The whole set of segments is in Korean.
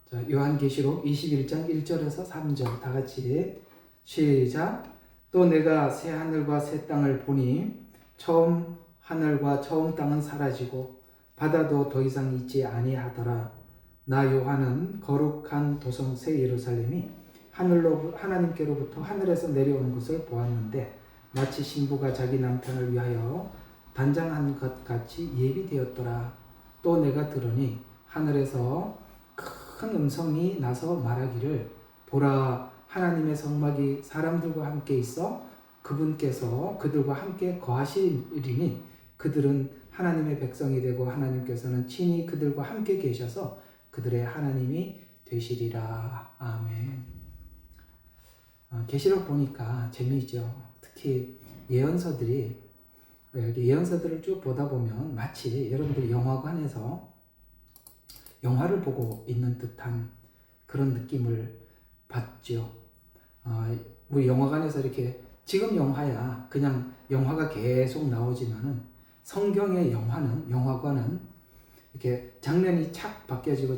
자, 요한계시록 21장 1절에서 3절 다 같이 시작. 또 내가 새 하늘과 새 땅을 보니 처음 하늘과 처음 땅은 사라지고 바다도 더 이상 있지 아니하더라. 나 요한은 거룩한 도성 새 예루살렘이 하나님께로부터 하늘에서 내려오는 것을 보았는데 마치 신부가 자기 남편을 위하여 단장한 것 같이 예비되었더라. 또 내가 들으니 하늘에서 큰 음성이 나서 말하기를 보라, 하나님의 성막이 사람들과 함께 있어 그분께서 그들과 함께 거하시리니 그들은 하나님의 백성이 되고 하나님께서는 친히 그들과 함께 계셔서 그들의 하나님이 되시리라. 아멘. 계시록 보니까 재미있죠. 특히 예언서들이 예언서들을 쭉 보다 보면 마치 여러분들이 영화관에서 영화를 보고 있는 듯한 그런 느낌을 받죠. 우리 영화관에서 이렇게 지금 영화야 그냥 영화가 계속 나오지만은 성경의 영화관은 이렇게 장면이 착 바뀌어지고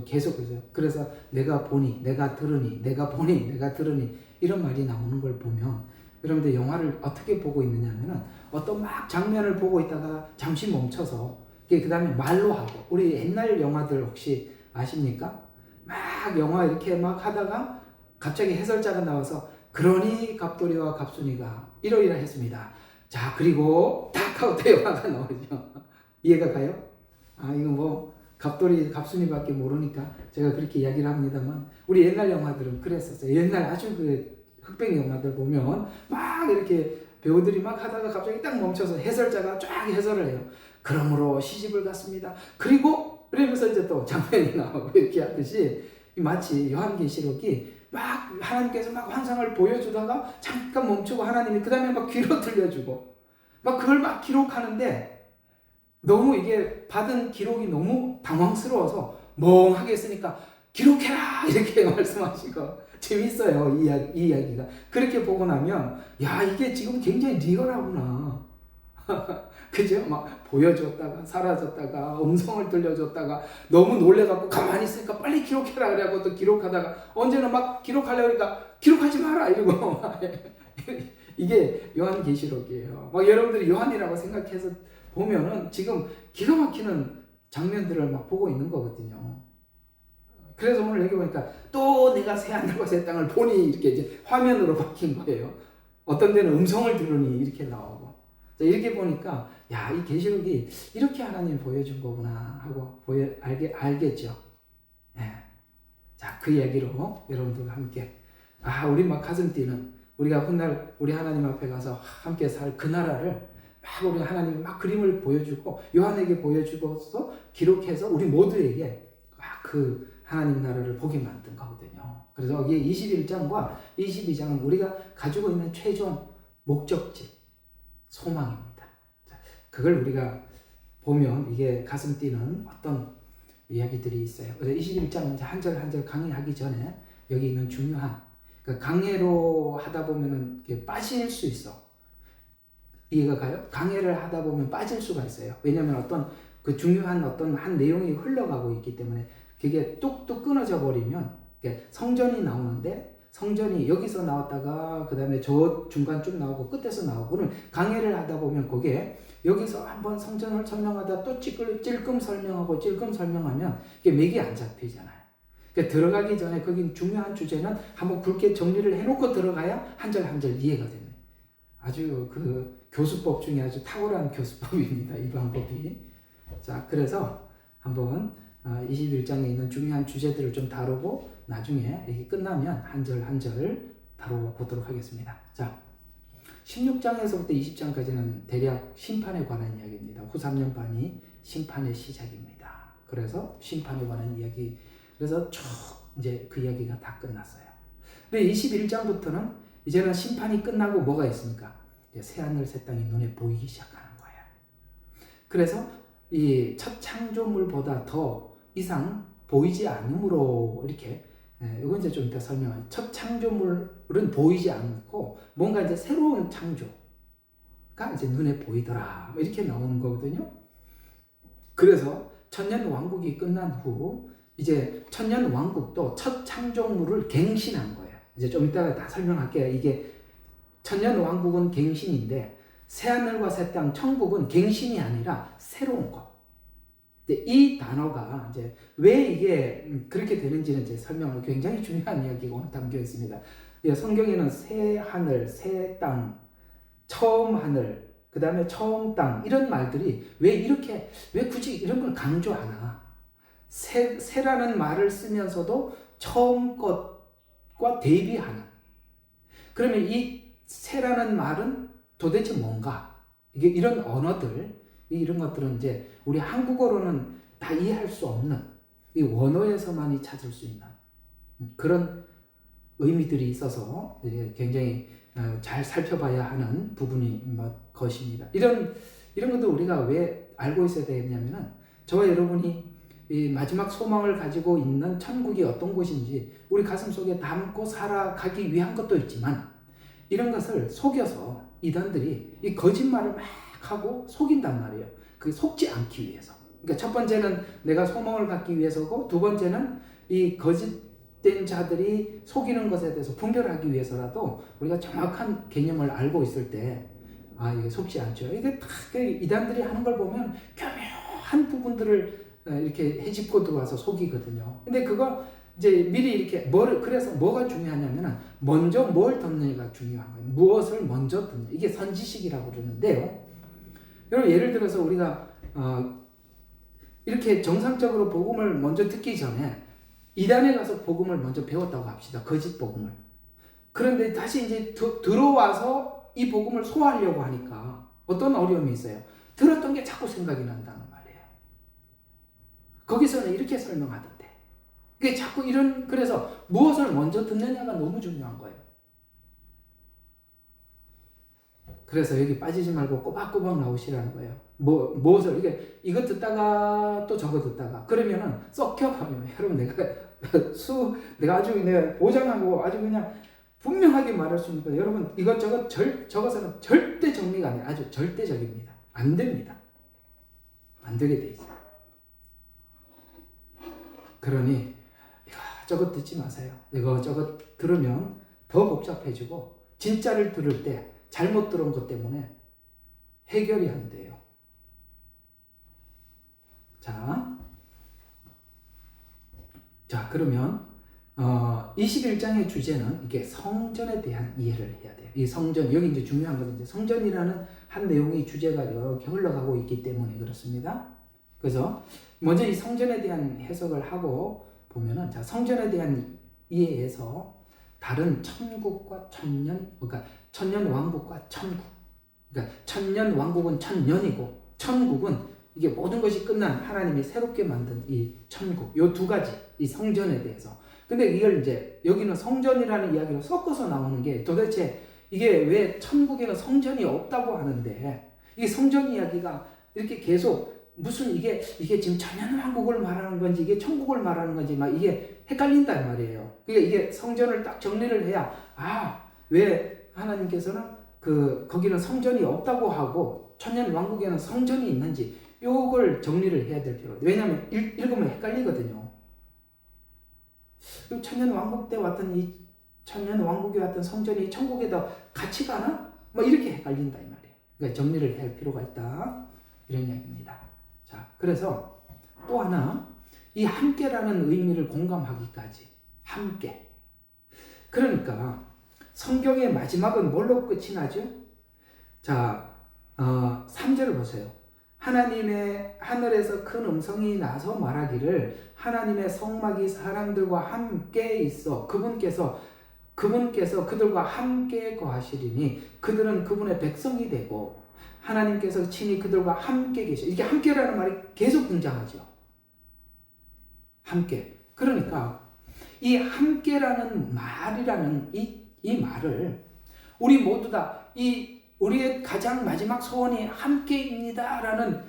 계속 그래서 내가 보니 내가 들으니 내가 보니 내가 들으니 이런 말이 나오는 걸 보면 여러분들 영화를 어떻게 보고 있느냐면은 어떤 막 장면을 보고 있다가 잠시 멈춰서 그 다음에 말로 하고 우리 옛날 영화들 혹시 아십니까? 막 영화 이렇게 막 하다가 갑자기 해설자가 나와서 그러니 갑돌이와 갑순이가 이러이러 했습니다. 자 그리고 딱 하고 또 영화가 나오죠. 이해가 가요? 이거 뭐 갑돌이 갑순이밖에 모르니까 제가 그렇게 이야기를 합니다만 우리 옛날 영화들은 그랬었어요. 옛날 아주 그 흑백 영화들 보면 막 이렇게 배우들이 막 하다가 갑자기 딱 멈춰서 해설자가 쫙 해설을 해요. 그러므로 시집을 갔습니다. 그리고 그러면서 이제 또 장면이 나오고 이렇게 하듯이 마치 요한계시록이 막 하나님께서 막 환상을 보여주다가 잠깐 멈추고 하나님이 그 다음에 막 귀로 들려주고 막 그걸 막 기록하는데 너무 이게 받은 기록이 너무 당황스러워서 멍하게 했으니까 기록해라 이렇게 말씀하시고 재밌어요. 이 이야기가. 그렇게 보고 나면 야 이게 지금 굉장히 리얼하구나. 그죠? 막 보여줬다가 사라졌다가 음성을 들려줬다가 너무 놀래갖고 가만히 있으니까 빨리 기록해라 그래갖고 또 기록하다가 언제는 막 기록하려고 하니까 기록하지 마라 이러고 이게 요한계시록이에요. 막 여러분들이 요한이라고 생각해서 보면은 지금 기가 막히는 장면들을 막 보고 있는 거거든요. 그래서 오늘 여기 보니까 또 내가 새 하늘과 새 땅을 보니 이렇게 이제 화면으로 바뀐 거예요. 어떤 데는 음성을 들으니 이렇게 나오고. 이렇게 보니까 야, 이 계시록이 이렇게 하나님 보여준 거구나 하고 알겠죠. 네. 자, 그 이야기로 여러분들과 함께 우리 막 가슴 뛰는 우리가 훗날 우리 하나님 앞에 가서 함께 살 그 나라를 막 우리 하나님이 막 그림을 보여주고 요한에게 보여주고서 기록해서 우리 모두에게 그 하나님 나라를 보게 만든 거거든요. 그래서 이게 21장과 22장은 우리가 가지고 있는 최종 목적지, 소망입니다. 그걸 우리가 보면 이게 가슴 뛰는 어떤 이야기들이 있어요. 그래서 21장 한 절 한 절 강의하기 전에 여기 있는 중요한 강해로 하다 보면은 빠질 수 있어. 이해가 가요? 강해를 하다 보면 빠질 수가 있어요. 왜냐하면 어떤 그 중요한 어떤 한 내용이 흘러가고 있기 때문에 그게 뚝뚝 끊어져 버리면 성전이 나오는데 성전이 여기서 나왔다가 그 다음에 저 중간 쭉 나오고 끝에서 나오고 그러면 강해를 하다 보면 그게 여기서 한번 성전을 설명하다 또 찔끔 설명하면 이게 맥이 안 잡히잖아요. 그러니까 들어가기 전에 거기 중요한 주제는 한번 굵게 정리를 해놓고 들어가야 한 절 한 절 이해가 됩니다. 아주 그 교수법 중에 아주 탁월한 교수법입니다. 이 방법이. 자, 그래서 한번 21장에 있는 중요한 주제들을 좀 다루고 나중에 이게 끝나면 한 절 한 절 다뤄보도록 하겠습니다. 자, 16장에서부터 20장까지는 대략 심판에 관한 이야기입니다. 후 3년반이 심판의 시작입니다. 그래서 심판에 관한 이야기. 그래서 쭉 이제 그 이야기가 다 끝났어요. 근데 21장부터는 이제는 심판이 끝나고 뭐가 있습니까? 새하늘 새 땅이 눈에 보이기 시작하는 거예요. 그래서 이 첫 창조물보다 더 이상 보이지 않음으로 이렇게 이건 이제 좀 이따 설명할. 첫 창조물은 보이지 않고 뭔가 이제 새로운 창조가 이제 눈에 보이더라 이렇게 나오는 거거든요. 그래서 천년 왕국이 끝난 후 이제 천년 왕국도 첫 창조물을 갱신한 거예요. 이제 좀 이따가 다 설명할게요. 이게 천년 왕국은 갱신인데 새하늘과 새 땅, 천국은 갱신이 아니라 새로운 것. 이 단어가 이제 왜 이게 그렇게 되는지는 이제 설명을 굉장히 중요한 이야기가 담겨 있습니다. 성경에는 새 하늘, 새 땅, 처음 하늘, 그 다음에 처음 땅 이런 말들이 왜 굳이 이런 걸 강조하나? 새라는 말을 쓰면서도 처음 것과 대비하는. 그러면 이 새라는 말은 도대체 뭔가? 이게 이런 언어들, 이런 것들은 이제 우리 한국어로는 다 이해할 수 없는 이 원어에서만이 찾을 수 있는 그런 의미들이 있어서 굉장히 잘 살펴봐야 하는 부분이 것입니다. 이런 것도 우리가 왜 알고 있어야 되겠냐면은 저와 여러분이 이 마지막 소망을 가지고 있는 천국이 어떤 곳인지 우리 가슴 속에 담고 살아가기 위한 것도 있지만 이런 것을 속여서 이단들이 이 거짓말을 막 하고 속인단 말이에요. 그 속지 않기 위해서. 그러니까 첫 번째는 내가 소망을 갖기 위해서고 두 번째는 이 거짓된 자들이 속이는 것에 대해서 분별하기 위해서라도 우리가 정확한 개념을 알고 있을 때 이게 속지 않죠. 이게 다 이단들이 하는 걸 보면 교묘한 부분들을 이렇게 헤집고 들어와서 속이거든요. 근데 그거 이제 미리 이렇게 그래서 뭐가 중요하냐면은 먼저 뭘 듣느냐가 중요한 거예요. 무엇을 먼저 듣느냐. 이게 선지식이라고 그러는데요. 여러분 예를 들어서 우리가 이렇게 정상적으로 복음을 먼저 듣기 전에 이단에 가서 복음을 먼저 배웠다고 합시다. 거짓 복음을. 그런데 다시 이제 들어와서 이 복음을 소화하려고 하니까 어떤 어려움이 있어요. 들었던 게 자꾸 생각이 난다는 말이에요. 거기서는 이렇게 설명하던데. 그게 자꾸 그래서 무엇을 먼저 듣느냐가 너무 중요한 거예요. 그래서 여기 빠지지 말고 꼬박꼬박 나오시라는 거예요. 무엇을, 이거 듣다가 또 저거 듣다가, 그러면은 썩혀버리면, 여러분, 내가 아주 보장하고 아주 그냥 분명하게 말할 수 있는 거예요. 여러분, 이것저것 적어서는 절대 정리가 아니에요. 아주 절대적입니다. 안 됩니다. 안 되게 돼 있어요. 그러니, 이것저것 듣지 마세요. 이것저것 들으면 더 복잡해지고, 진짜를 들을 때 잘못 들은 것 때문에 해결이 안 돼요. 자, 그러면 21장의 주제는 이게 성전에 대한 이해를 해야 돼요. 이 성전, 여기 이제 중요한 것은 이제 성전이라는 한 내용이 주제가 이렇게 흘러가고 있기 때문에 그렇습니다. 그래서 먼저 이 성전에 대한 해석을 하고 보면은, 자, 성전에 대한 이해에서 다른 천국과 천년, 그러니까 천년 왕국과 천국. 그러니까 천년 왕국은 천년이고 천국은 이게 모든 것이 끝난 하나님이 새롭게 만든 이 천국. 요 두 가지, 이 성전에 대해서. 근데 이걸 이제 여기는 성전이라는 이야기로 섞어서 나오는 게 도대체 이게 왜 천국에는 성전이 없다고 하는데 이 성전 이야기가 이렇게 계속 무슨 이게 지금 천년 왕국을 말하는 건지 이게 천국을 말하는 건지 막 이게 헷갈린단 말이에요. 그러니까 이게 성전을 딱 정리를 해야 왜 하나님께서는 거기는 성전이 없다고 하고 천년 왕국에는 성전이 있는지 요걸 정리를 해야 될 필요가 있어요. 왜냐하면 읽으면 헷갈리거든요. 그럼 천년 왕국 때 왔던 이 천년 왕국에 왔던 성전이 천국에다 같이 가나? 뭐 이렇게 헷갈린다 이 말이에요. 그러니까 정리를 할 필요가 있다. 이런 이야기입니다. 자, 그래서 또 하나 이 함께라는 의미를 공감하기까지 함께. 그러니까 성경의 마지막은 뭘로 끝이 나죠? 자, 3절을 보세요. 하나님의 하늘에서 큰 음성이 나서 말하기를 하나님의 성막이 사람들과 함께 있어 그분께서 그들과 함께 거하시리니 그들은 그분의 백성이 되고 하나님께서 친히 그들과 함께 계셔. 이게 함께라는 말이 계속 등장하죠. 함께. 그러니까 이 함께라는 말이라는 이 말을 우리 모두 다 우리의 가장 마지막 소원이 함께입니다라는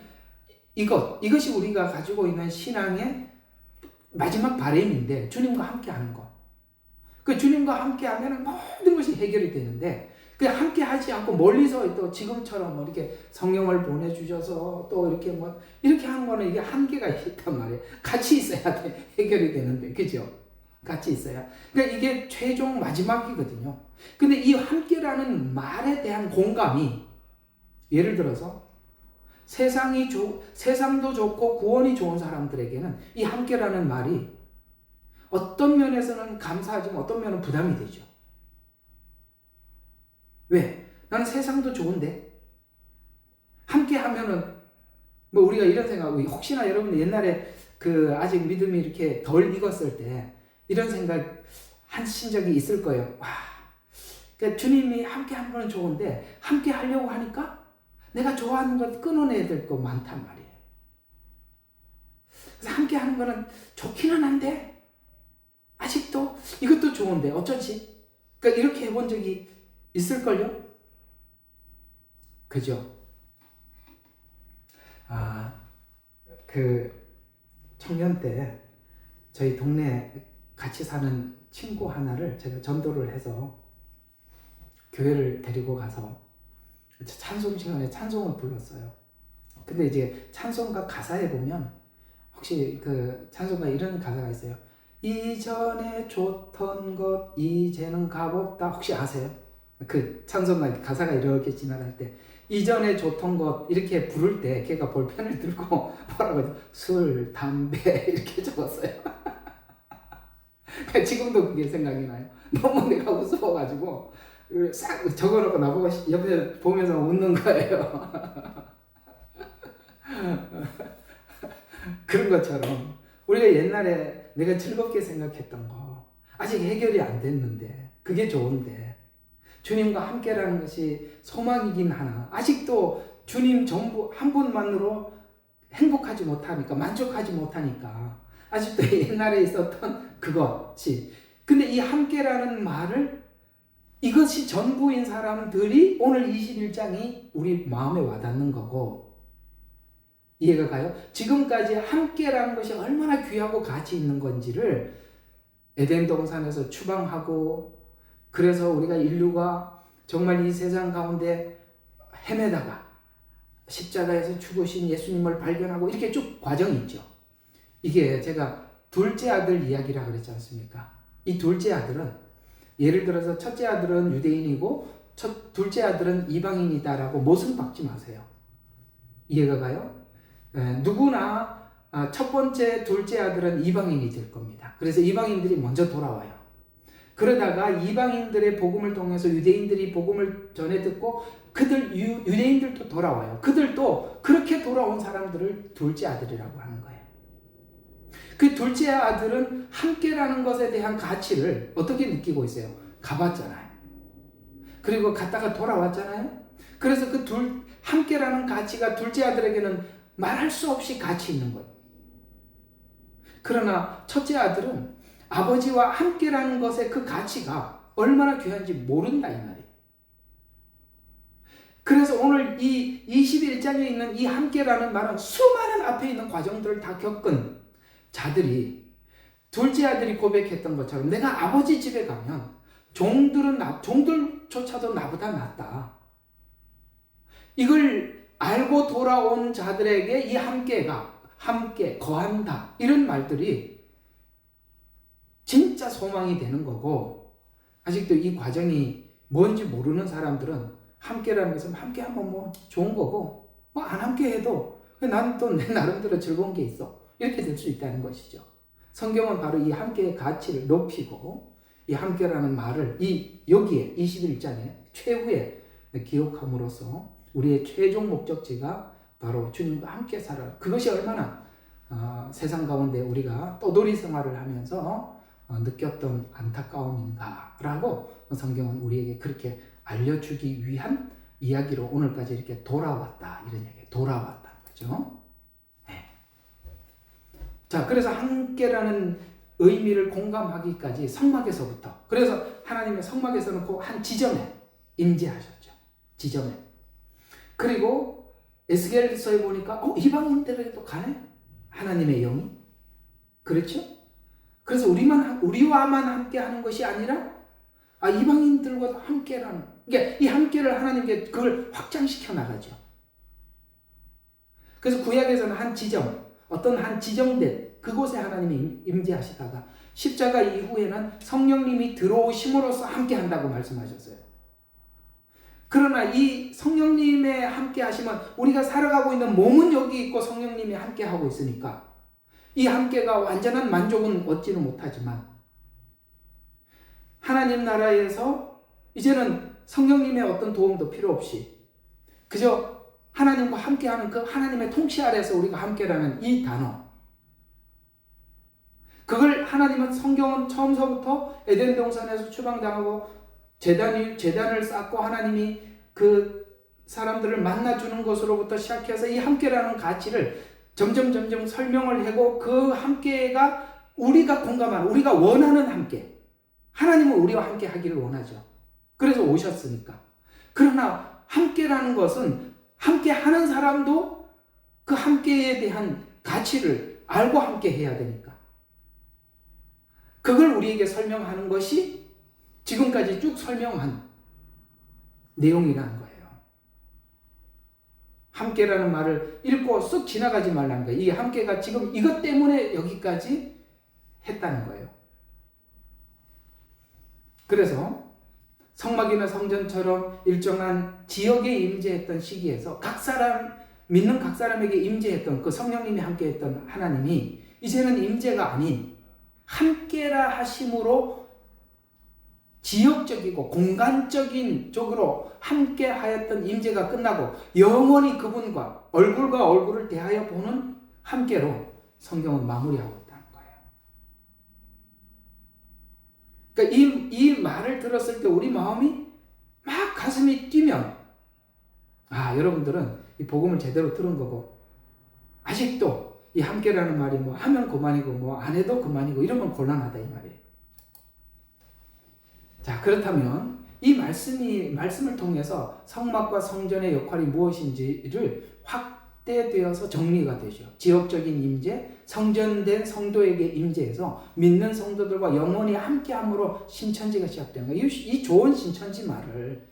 이것이 우리가 가지고 있는 신앙의 마지막 바람인데 주님과 함께하는 것. 그 주님과 함께하면 모든 것이 해결이 되는데 그냥 함께 하지 않고 멀리서 또 지금처럼 뭐 이렇게 성령을 보내주셔서 또 이렇게 뭐 이렇게 하는 거는 이게 한계가 있단 말이에요. 같이 있어야 돼. 해결이 되는데. 그죠? 같이 있어야. 그러니까 이게 최종 마지막이거든요. 근데 이 함께라는 말에 대한 공감이 예를 들어서 세상도 좋고 구원이 좋은 사람들에게는 이 함께라는 말이 어떤 면에서는 감사하지만 어떤 면은 부담이 되죠. 왜? 나는 세상도 좋은데 함께 하면은 뭐 우리가 이런 생각, 혹시나 여러분 옛날에 그 아직 믿음이 이렇게 덜 익었을 때 이런 생각 하신 적이 있을 거예요. 와, 그러니까 주님이 함께 하는 건 좋은데 함께 하려고 하니까 내가 좋아하는 것 끊어내야 될 거 많단 말이에요. 그래서 함께 하는 거는 좋기는 한데 아직도 이것도 좋은데 어쩌지? 그러니까 이렇게 해본 적이 있을걸요? 그죠? 그 청년 때 저희 동네 같이 사는 친구 하나를 제가 전도를 해서 교회를 데리고 가서 찬송 시간에 찬송을 불렀어요. 근데 이제 찬송가 가사에 보면 혹시 그 찬송가 이런 가사가 있어요. 이전에 좋던 것 이제는 값없다. 혹시 아세요? 그 찬송가 가사가 이렇게 지나갈 때 이전에 좋던 것 이렇게 부를 때 걔가 볼펜을 들고 뭐라고 해서 술, 담배 이렇게 적었어요. 지금도 그게 생각이 나요. 너무 내가 무서워가지고 싹 적어놓고 나보고 옆에 보면서 웃는 거예요. 그런 것처럼 우리가 옛날에 내가 즐겁게 생각했던 거 아직 해결이 안 됐는데 그게 좋은데 주님과 함께라는 것이 소망이긴 하나 아직도 주님 전부 한 분만으로 행복하지 못하니까 만족하지 못하니까 아직도 옛날에 있었던 그것이 근데 이 함께라는 말을 이것이 전부인 사람들이 오늘 21장이 우리 마음에 와닿는 거고 이해가 가요? 지금까지 함께라는 것이 얼마나 귀하고 가치 있는 건지를 에덴 동산에서 추방하고 그래서 우리가 인류가 정말 이 세상 가운데 헤매다가 십자가에서 죽으신 예수님을 발견하고 이렇게 쭉 과정이 있죠. 이게 제가 둘째 아들 이야기라 그랬지 않습니까? 이 둘째 아들은 예를 들어서 첫째 아들은 유대인이고 둘째 아들은 이방인이다라고 못은 박지 마세요. 이해가 가요? 누구나 첫 번째 둘째 아들은 이방인이 될 겁니다. 그래서 이방인들이 먼저 돌아와요. 그러다가 이방인들의 복음을 통해서 유대인들이 복음을 전해 듣고 유대인들도 돌아와요. 그들도 그렇게 돌아온 사람들을 둘째 아들이라고 하는 거예요. 그 둘째 아들은 함께라는 것에 대한 가치를 어떻게 느끼고 있어요? 가봤잖아요. 그리고 갔다가 돌아왔잖아요. 그래서 그 함께라는 가치가 둘째 아들에게는 말할 수 없이 가치 있는 거예요. 그러나 첫째 아들은 아버지와 함께라는 것의 그 가치가 얼마나 귀한지 모른다 이 말이에요. 그래서 오늘 이 21장에 있는 이 함께라는 말은 수많은 앞에 있는 과정들을 다 겪은 자들이 둘째 아들이 고백했던 것처럼 내가 아버지 집에 가면 종들조차도 나보다 낫다. 이걸 알고 돌아온 자들에게 이 함께가 함께 거한다. 이런 말들이 진짜 소망이 되는 거고 아직도 이 과정이 뭔지 모르는 사람들은 함께라는 것은 함께하면 뭐 좋은 거고 뭐 안 함께해도 난 또 내 나름대로 즐거운 게 있어. 이렇게 될 수 있다는 것이죠. 성경은 바로 이 함께의 가치를 높이고 이 함께라는 말을 여기에 21장에 최후에 기록함으로써 우리의 최종 목적지가 바로 주님과 함께 살아. 그것이 얼마나 세상 가운데 우리가 떠돌이 생활을 하면서 느꼈던 안타까움인가라고 성경은 우리에게 그렇게 알려주기 위한 이야기로 오늘까지 이렇게 돌아왔다. 이런 얘기 돌아왔다. 그죠? 네. 자, 그래서 함께라는 의미를 공감하기까지 성막에서부터 그래서 하나님의 성막에서 놓고 한 지점에 임재하셨죠. 지점에. 그리고 에스겔서에 보니까 이방인들에게도 가네? 하나님의 영이. 그렇죠? 그래서 우리와만 함께 하는 것이 아니라 이방인들과도 함께라는 그러니까 이 함께를 하나님께 그걸 확장시켜 나가죠. 그래서 구약에서는 한 지점, 어떤 한 지정된 그곳에 하나님이 임재하시다가 십자가 이후에는 성령님이 들어오심으로써 함께 한다고 말씀하셨어요. 그러나 이 성령님의 함께 하심은 우리가 살아가고 있는 몸은 여기 있고 성령님이 함께 하고 있으니까 이 함께가 완전한 만족은 얻지는 못하지만 하나님 나라에서 이제는 성령님의 어떤 도움도 필요 없이 그저 하나님과 함께하는 그 하나님의 통치 아래에서 우리가 함께라는 이 단어, 그걸 하나님은 성경은 처음서부터 에덴 동산에서 추방당하고 제단을 쌓고 하나님이 그 사람들을 만나주는 것으로부터 시작해서 이 함께라는 가치를 점점 설명을 하고 그 함께가 우리가 공감하는, 우리가 원하는 함께, 하나님은 우리와 함께 하기를 원하죠. 그래서 오셨으니까. 그러나 함께라는 것은 함께 하는 사람도 그 함께에 대한 가치를 알고 함께 해야 되니까. 그걸 우리에게 설명하는 것이 지금까지 쭉 설명한 내용이라는 거예요. 함께라는 말을 읽고 쑥 지나가지 말라는 거예요. 이 함께가 지금 이것 때문에 여기까지 했다는 거예요. 그래서 성막이나 성전처럼 일정한 지역에 임재했던 시기에서 믿는 각 사람에게 임재했던 그 성령님이 함께했던 하나님이 이제는 임재가 아닌 함께라 하심으로 지역적이고 공간적인 쪽으로 함께 하였던 임재가 끝나고 영원히 그분과 얼굴과 얼굴을 대하여 보는 함께로 성경은 마무리하고 있다는 거예요. 그러니까 이 말을 들었을 때 우리 마음이 막 가슴이 뛰면 여러분들은 이 복음을 제대로 들은 거고 아직도 이 함께라는 말이 뭐 하면 그만이고 뭐 안 해도 그만이고 이러면 곤란하다 이 말이에요. 자, 그렇다면 이 말씀을 통해서 성막과 성전의 역할이 무엇인지를 확대되어서 정리가 되죠. 지역적인 임재, 성전된 성도에게 임재해서 믿는 성도들과 영원히 함께함으로 신천지가 시작된 거예요. 이 좋은 신천지 말을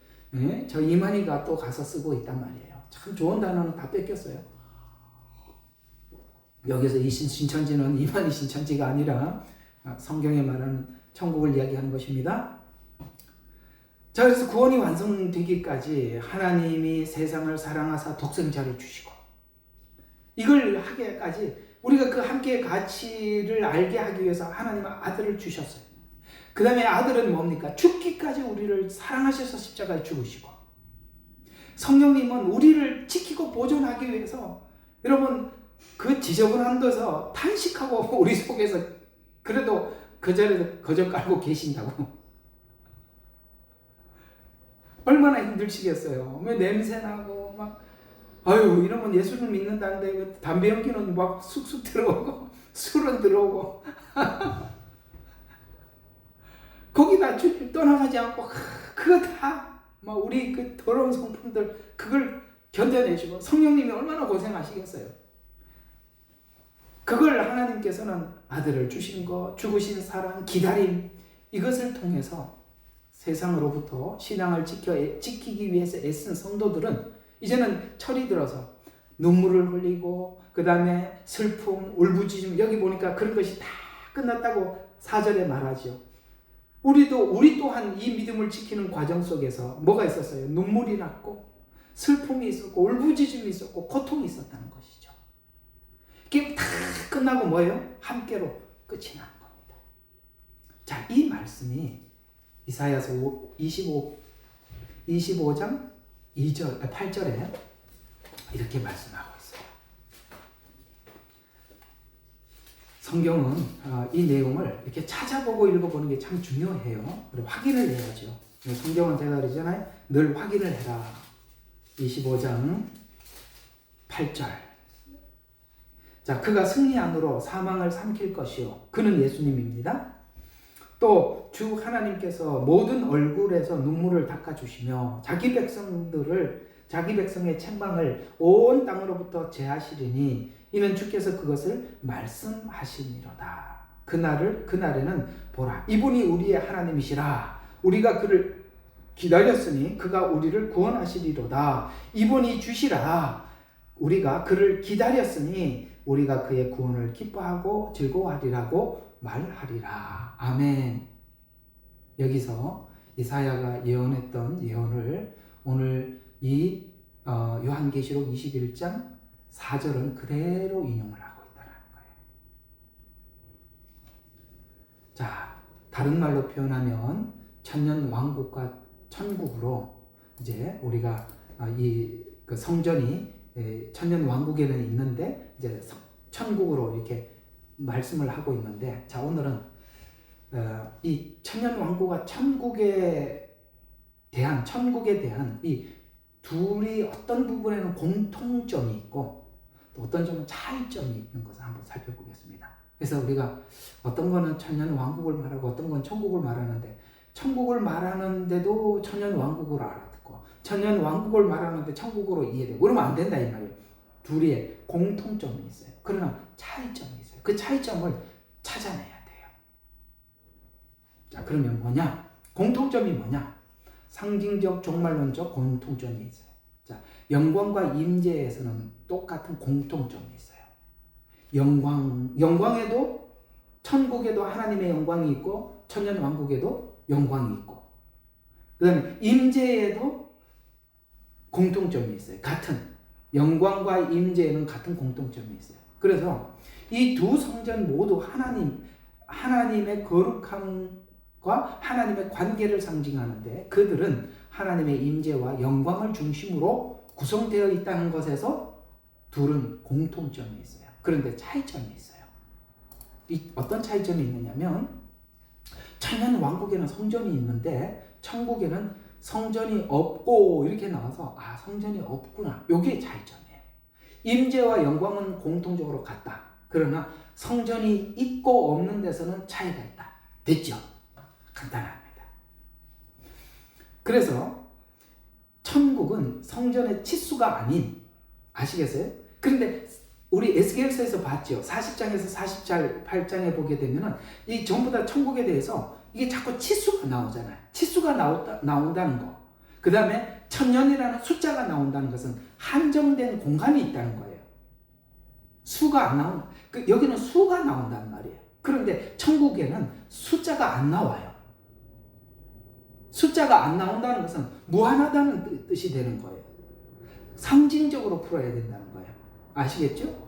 저 이만희가 또 가서 쓰고 있단 말이에요. 참 좋은 단어는 다 뺏겼어요. 여기서 이 신천지는 이만희 신천지가 아니라 성경에 말하는 천국을 이야기하는 것입니다. 자, 그래서 구원이 완성되기까지 하나님이 세상을 사랑하사 독생자를 주시고 이걸 하기까지 우리가 그 함께의 가치를 알게 하기 위해서 하나님은 아들을 주셨어요. 그 다음에 아들은 뭡니까? 죽기까지 우리를 사랑하셔서 십자가에 죽으시고 성령님은 우리를 지키고 보존하기 위해서 여러분 그 지저분한 데서 탄식하고 우리 속에서 그래도 거저 깔고 계신다고. 얼마나 힘들시겠어요. 왜 냄새나고 이러면 예수를 믿는다는데 담배 연기는 막 쑥쑥 들어오고 술은 들어오고 거기다 떠나가지 않고 그거 다 우리 그 더러운 성품들 그걸 견뎌내시고 성령님이 얼마나 고생하시겠어요. 그걸 하나님께서는 아들을 주신 것, 죽으신 사랑, 기다림 이것을 통해서 세상으로부터 신앙을 지키기 위해서 애쓴 성도들은 이제는 철이 들어서 눈물을 흘리고 그 다음에 슬픔, 울부짖음 여기 보니까 그런 것이 다 끝났다고 4절에 말하죠. 우리 또한 이 믿음을 지키는 과정 속에서 뭐가 있었어요? 눈물이 났고 슬픔이 있었고 울부짖음이 있었고 고통이 있었다는 것이죠. 이게 다 끝나고 뭐예요? 함께로 끝이 나는 겁니다. 자, 이 말씀이 이사야서 25장 8절에 이렇게 말씀하고 있어요. 성경은 이 내용을 이렇게 찾아보고 읽어보는 게 참 중요해요. 그리고 확인을 해야죠. 성경은 제가 그러잖아요. 늘 확인을 해라. 25장 8절. 자, 그가 승리 안으로 사망을 삼킬 것이요. 그는 예수님입니다. 또 주 하나님께서 모든 얼굴에서 눈물을 닦아주시며 자기 백성의 책망을 온 땅으로부터 제하시리니 이는 주께서 그것을 말씀하시니로다. 그날에는 보라 이분이 우리의 하나님이시라. 우리가 그를 기다렸으니 그가 우리를 구원하시리로다. 이분이 주시라. 우리가 그를 기다렸으니 우리가 그의 구원을 기뻐하고 즐거워하리라고 말하리라. 아멘. 여기서 이사야가 예언했던 예언을 오늘 이 요한계시록 21장 4절은 그대로 인용을 하고 있다는 거예요. 자, 다른 말로 표현하면 천년 왕국과 천국으로 이제 우리가 그 성전이 천년 왕국에는 있는데 이제 천국으로 이렇게 말씀을 하고 있는데, 자, 오늘은 이 천년 왕국과 천국에 대한 이 둘이 어떤 부분에는 공통점이 있고 또 어떤 점은 차이점이 있는 것을 한번 살펴보겠습니다. 그래서 우리가 어떤 거는 천년 왕국을 말하고 어떤 건 천국을 말하는데, 천국을 말하는데도 천년 왕국을 알아듣고 천년 왕국을 말하는데 천국으로 이해되고 그러면 안 된다 이 말이에요. 둘의 공통점이 있어요. 그러나 차이점이 있어요. 그 차이점을 찾아내야 돼요. 자, 그러면 뭐냐? 공통점이 뭐냐? 상징적, 종말론적 공통점이 있어요. 자, 영광과 임재에서는 똑같은 공통점이 있어요. 영광에도 천국에도 하나님의 영광이 있고 천년 왕국에도 영광이 있고, 그 다음에 임재에도 공통점이 있어요. 같은 영광과 임재에는 같은 공통점이 있어요. 그래서 이 두 성전 모두 하나님의 거룩함과 하나님의 관계를 상징하는데, 그들은 하나님의 임재와 영광을 중심으로 구성되어 있다는 것에서 둘은 공통점이 있어요. 그런데 차이점이 있어요. 어떤 차이점이 있느냐면, 천년 왕국에는 성전이 있는데 천국에는 성전이 없고 이렇게 나와서 성전이 없구나. 이게 차이점이에요. 임재와 영광은 공통적으로 같다. 그러나 성전이 있고 없는 데서는 차이가 있다. 됐죠? 간단합니다. 그래서 천국은 성전의 치수가 아닌, 아시겠어요? 그런데 우리 에스겔서에서 봤죠. 40장에서 48장에 보게 되면은 이 전부 다 천국에 대해서 이게 자꾸 치수가 나오잖아요. 치수가 나온다는 거. 그 다음에 천년이라는 숫자가 나온다는 것은 한정된 공간이 있다는 거예요. 수가 안 나온다. 여기는 수가 나온단 말이에요. 그런데 천국에는 숫자가 안 나와요. 숫자가 안 나온다는 것은 무한하다는 뜻이 되는 거예요. 상징적으로 풀어야 된다는 거예요. 아시겠죠?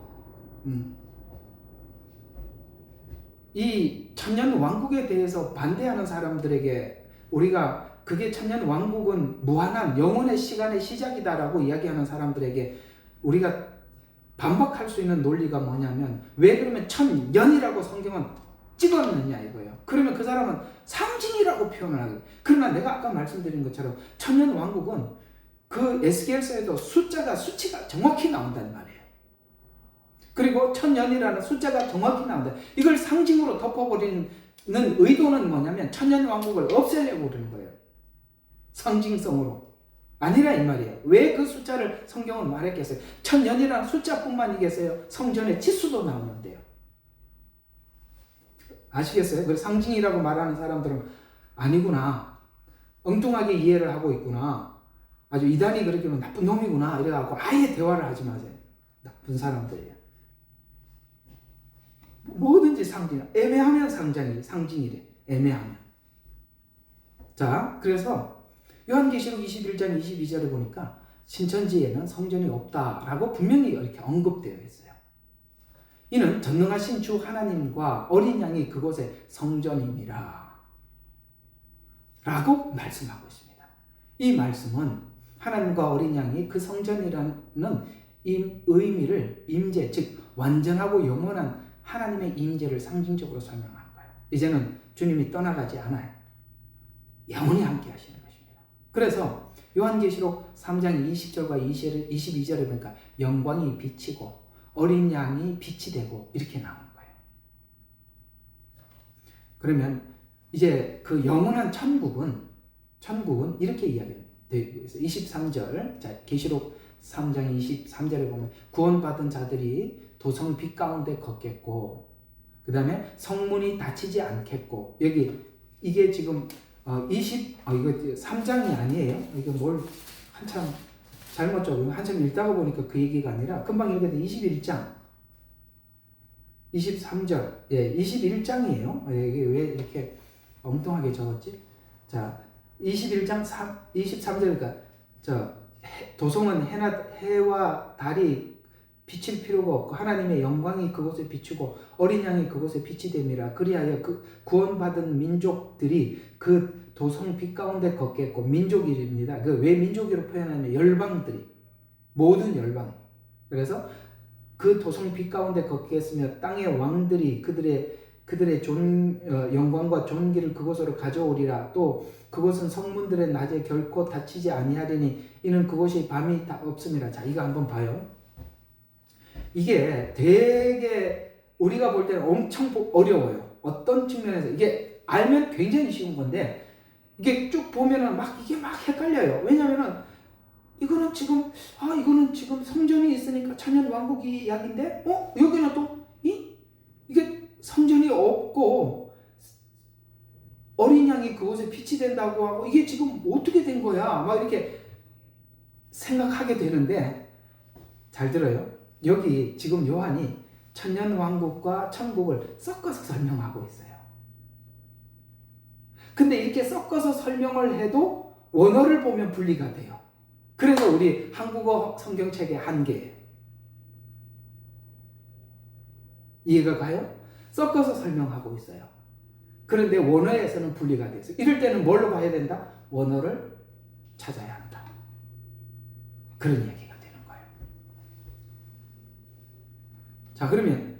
이 천년 왕국에 대해서 반대하는 사람들에게 우리가 그게 천년 왕국은 무한한 영원의 시간의 시작이다라고 이야기하는 사람들에게 우리가 반박할 수 있는 논리가 뭐냐면, 왜 그러면 천년이라고 성경은 찍었느냐 이거예요. 그러면 그 사람은 상징이라고 표현을 하거든요. 그러나 내가 아까 말씀드린 것처럼 천년 왕국은 그 에스겔서에도 수치가 정확히 나온단 말이에요. 그리고 천년이라는 숫자가 정확히 나온다. 이걸 상징으로 덮어버리는 의도는 뭐냐면 천년 왕국을 없애려고 그러는 거예요. 상징성으로. 아니라 이 말이에요. 왜 그 숫자를 성경은 말했겠어요? 천년이라는 숫자뿐만이겠어요? 성전의 치수도 나오는데요. 아시겠어요? 그 상징이라고 말하는 사람들은 아니구나, 엉뚱하게 이해를 하고 있구나, 아주 이단이 그렇게 하면 나쁜 놈이구나 이래갖고 아예 대화를 하지 마세요. 나쁜 사람들이에요. 뭐든지 애매하면 상징이래. 애매하면. 자, 그래서 요한계시록 21장 22절에 보니까 신천지에는 성전이 없다라고 분명히 이렇게 언급되어 있어요. 이는 전능하신 주 하나님과 어린 양이 그곳의 성전임이라 라고 말씀하고 있습니다. 이 말씀은 하나님과 어린 양이 그 성전이라는 의미를 임재, 즉 완전하고 영원한 하나님의 임재를 상징적으로 설명하는 거예요. 이제는 주님이 떠나가지 않아요. 영원히 함께 하시는 것입니다. 그래서 요한계시록 3장 20절과 22절에 보니까 영광이 비치고 어린 양이 빛이 되고 이렇게 나오는 거예요. 그러면 이제 그 영원한 천국은 이렇게 이야기되어 있어요. 23절, 자, 계시록 3장 23절에 보면 구원받은 자들이 도성 빛 가운데 걷겠고, 그 다음에 성문이 닫히지 않겠고, 이게 지금 이거 3장이 아니에요. 이거 뭘 한참 잘못 적으면 한참 읽다가 보니까 그 얘기가 아니라 금방 읽었는데 21장 23절, 예, 21장이에요. 이게 왜 이렇게 엉뚱하게 적었지? 자, 21장 23절이니까 도성은 해와 달이 비칠 필요가 없고 하나님의 영광이 그곳에 비추고 어린 양이 그곳에 빛이 됨이라. 그리하여 그 구원받은 민족들이 그 도성 빛 가운데 걷겠고. 민족이랍니다. 그 왜 민족으로 표현하면 열방들이, 모든 열방. 그래서 그 도성 빛 가운데 걷겠으며 땅의 왕들이 그들의 영광과 존귀를 그곳으로 가져오리라. 또 그곳은 성문들의 낮에 결코 닫히지 아니하리니 이는 그곳이 밤이 없음이라. 자, 이거 한번 봐요. 이게 되게 우리가 볼 때는 엄청 어려워요. 어떤 측면에서 이게 알면 굉장히 쉬운 건데 이게 쭉 보면은 이게 막 헷갈려요. 왜냐면은 이거는 지금 성전이 있으니까 천년 왕국이 이야기인데 여기는 또 이게 성전이 없고 어린 양이 그곳에 빛이 된다고 하고 이게 지금 어떻게 된 거야? 막 이렇게 생각하게 되는데 잘 들어요. 여기 지금 요한이 천년 왕국과 천국을 섞어서 설명하고 있어요. 근데 이렇게 섞어서 설명을 해도 원어를 보면 분리가 돼요. 그래서 우리 한국어 성경책의 한계예요. 이해가 가요? 섞어서 설명하고 있어요. 그런데 원어에서는 분리가 돼서 이럴 때는 뭘로 봐야 된다? 원어를 찾아야 한다. 그런 얘기가 되는 거예요. 자, 그러면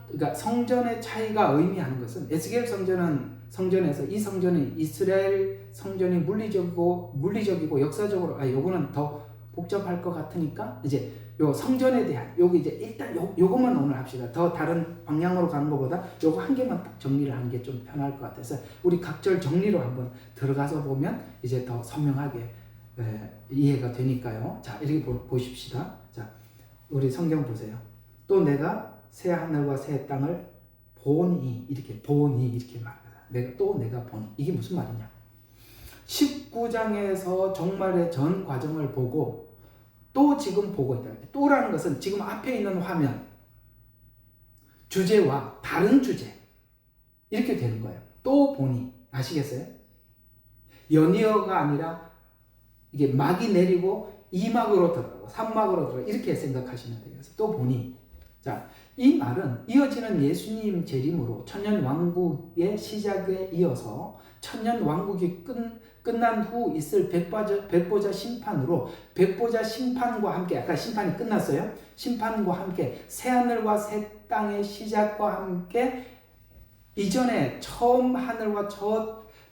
그러니까 성전의 차이가 의미하는 것은 에스겔 성전에서 이 성전은 이스라엘 성전이 물리적이고 역사적으로 요거는 더 복잡할 것 같으니까 이제 요 성전에 대한 여기 이제 일단 요것만 오늘 합시다. 더 다른 방향으로 가는 것보다 요거 한 개만 딱 정리를 하는 게 좀 편할 것 같아서 우리 각절 정리로 한번 들어가서 보면 이제 더 선명하게 이해가 되니까요. 자, 이렇게 보십시다. 자, 우리 성경 보세요. 또 내가 새 하늘과 새 땅을 보니 이렇게 말합니다. 내가 보니 이게 무슨 말이냐? 19장에서 종말의 전 과정을 보고 또 지금 보고 있다. 또라는 것은 지금 앞에 있는 화면 주제와 다른 주제 이렇게 되는 거예요. 또 보니 아시겠어요? 연이어가 아니라 이게 막이 내리고 2막으로 들어가고 3막으로 들어가고 이렇게 생각하시면 돼요. 그래서 또 보니 자, 이 말은 이어지는 예수님 재림으로 천년 왕국의 시작에 이어서 천년 왕국이 끝난 후 있을 백보자 심판으로 백보자 심판과 함께 아까 심판이 끝났어요. 심판과 함께 새하늘과 새 땅의 시작과 함께 이전에 처음 하늘과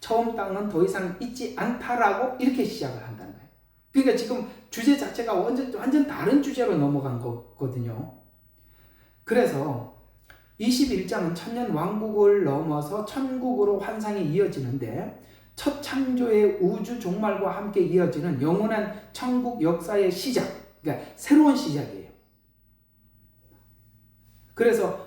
처음 땅은 더 이상 있지 않다라고 이렇게 시작을 한다는 거예요. 그러니까 지금 주제 자체가 완전 다른 주제로 넘어간 거거든요. 그래서 21장은 천년 왕국을 넘어서 천국으로 환상이 이어지는데 첫 창조의 우주 종말과 함께 이어지는 영원한 천국 역사의 시작, 그러니까 새로운 시작이에요. 그래서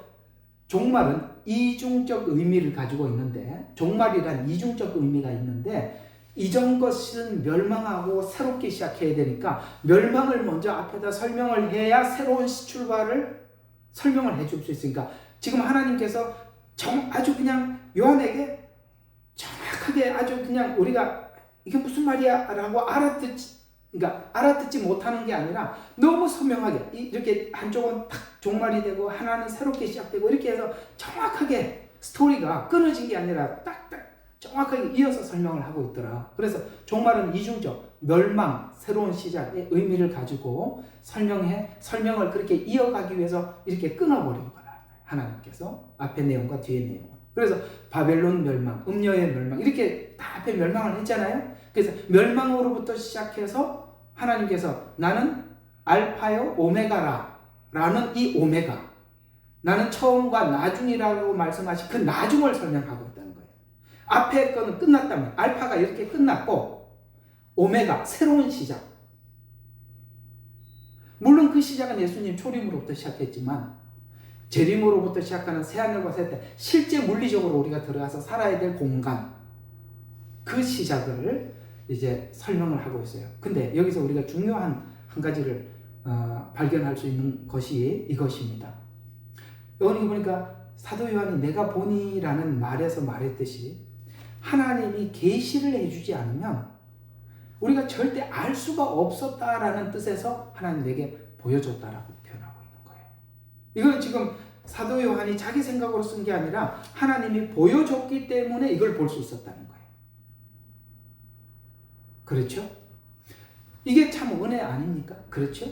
종말은 이중적 의미를 가지고 있는데 종말이란 이중적 의미가 있는데 이전 것은 멸망하고 새롭게 시작해야 되니까 멸망을 먼저 앞에다 설명을 해야 새로운 출발을 설명을 해줄 수 있으니까 지금 하나님께서 아주 그냥 요한에게 정확하게 아주 그냥 우리가 이게 무슨 말이야 라고 알아듣지 못하는 게 아니라 너무 선명하게 이렇게 한쪽은 탁 종말이 되고 하나는 새롭게 시작되고 이렇게 해서 정확하게 스토리가 끊어진 게 아니라 딱딱 정확하게 이어서 설명을 하고 있더라. 그래서 종말은 이중적 멸망, 새로운 시작의 의미를 가지고 설명을 그렇게 이어가기 위해서 이렇게 끊어버린 거다. 하나님께서 앞의 내용과 뒤의 내용. 그래서 바벨론 멸망, 음녀의 멸망 이렇게 다 앞에 멸망을 했잖아요. 그래서 멸망으로부터 시작해서 하나님께서 나는 알파요 오메가라 라는 이 오메가 나는 처음과 나중이라고 말씀하신 그 나중을 설명하고 있다는 거예요. 앞에 거는 끝났다면 알파가 이렇게 끝났고 오메가 새로운 시작. 물론 그 시작은 예수님 초림으로부터 시작했지만 재림으로부터 시작하는 새하늘과 새 땅, 실제 물리적으로 우리가 들어가서 살아야 될 공간, 그 시작을 이제 설명을 하고 있어요. 근데 여기서 우리가 중요한 한 가지를 발견할 수 있는 것이 이것입니다. 여기 보니까 사도 요한이 내가 보니라는 말에서 말했듯이 하나님이 계시를 해주지 않으면 우리가 절대 알 수가 없었다라는 뜻에서 하나님 내게 보여줬다라고 표현하고 있는 거예요. 이건 지금 사도 요한이 자기 생각으로 쓴 게 아니라 하나님이 보여줬기 때문에 이걸 볼 수 있었다는 거예요. 그렇죠? 이게 참 은혜 아닙니까? 그렇죠?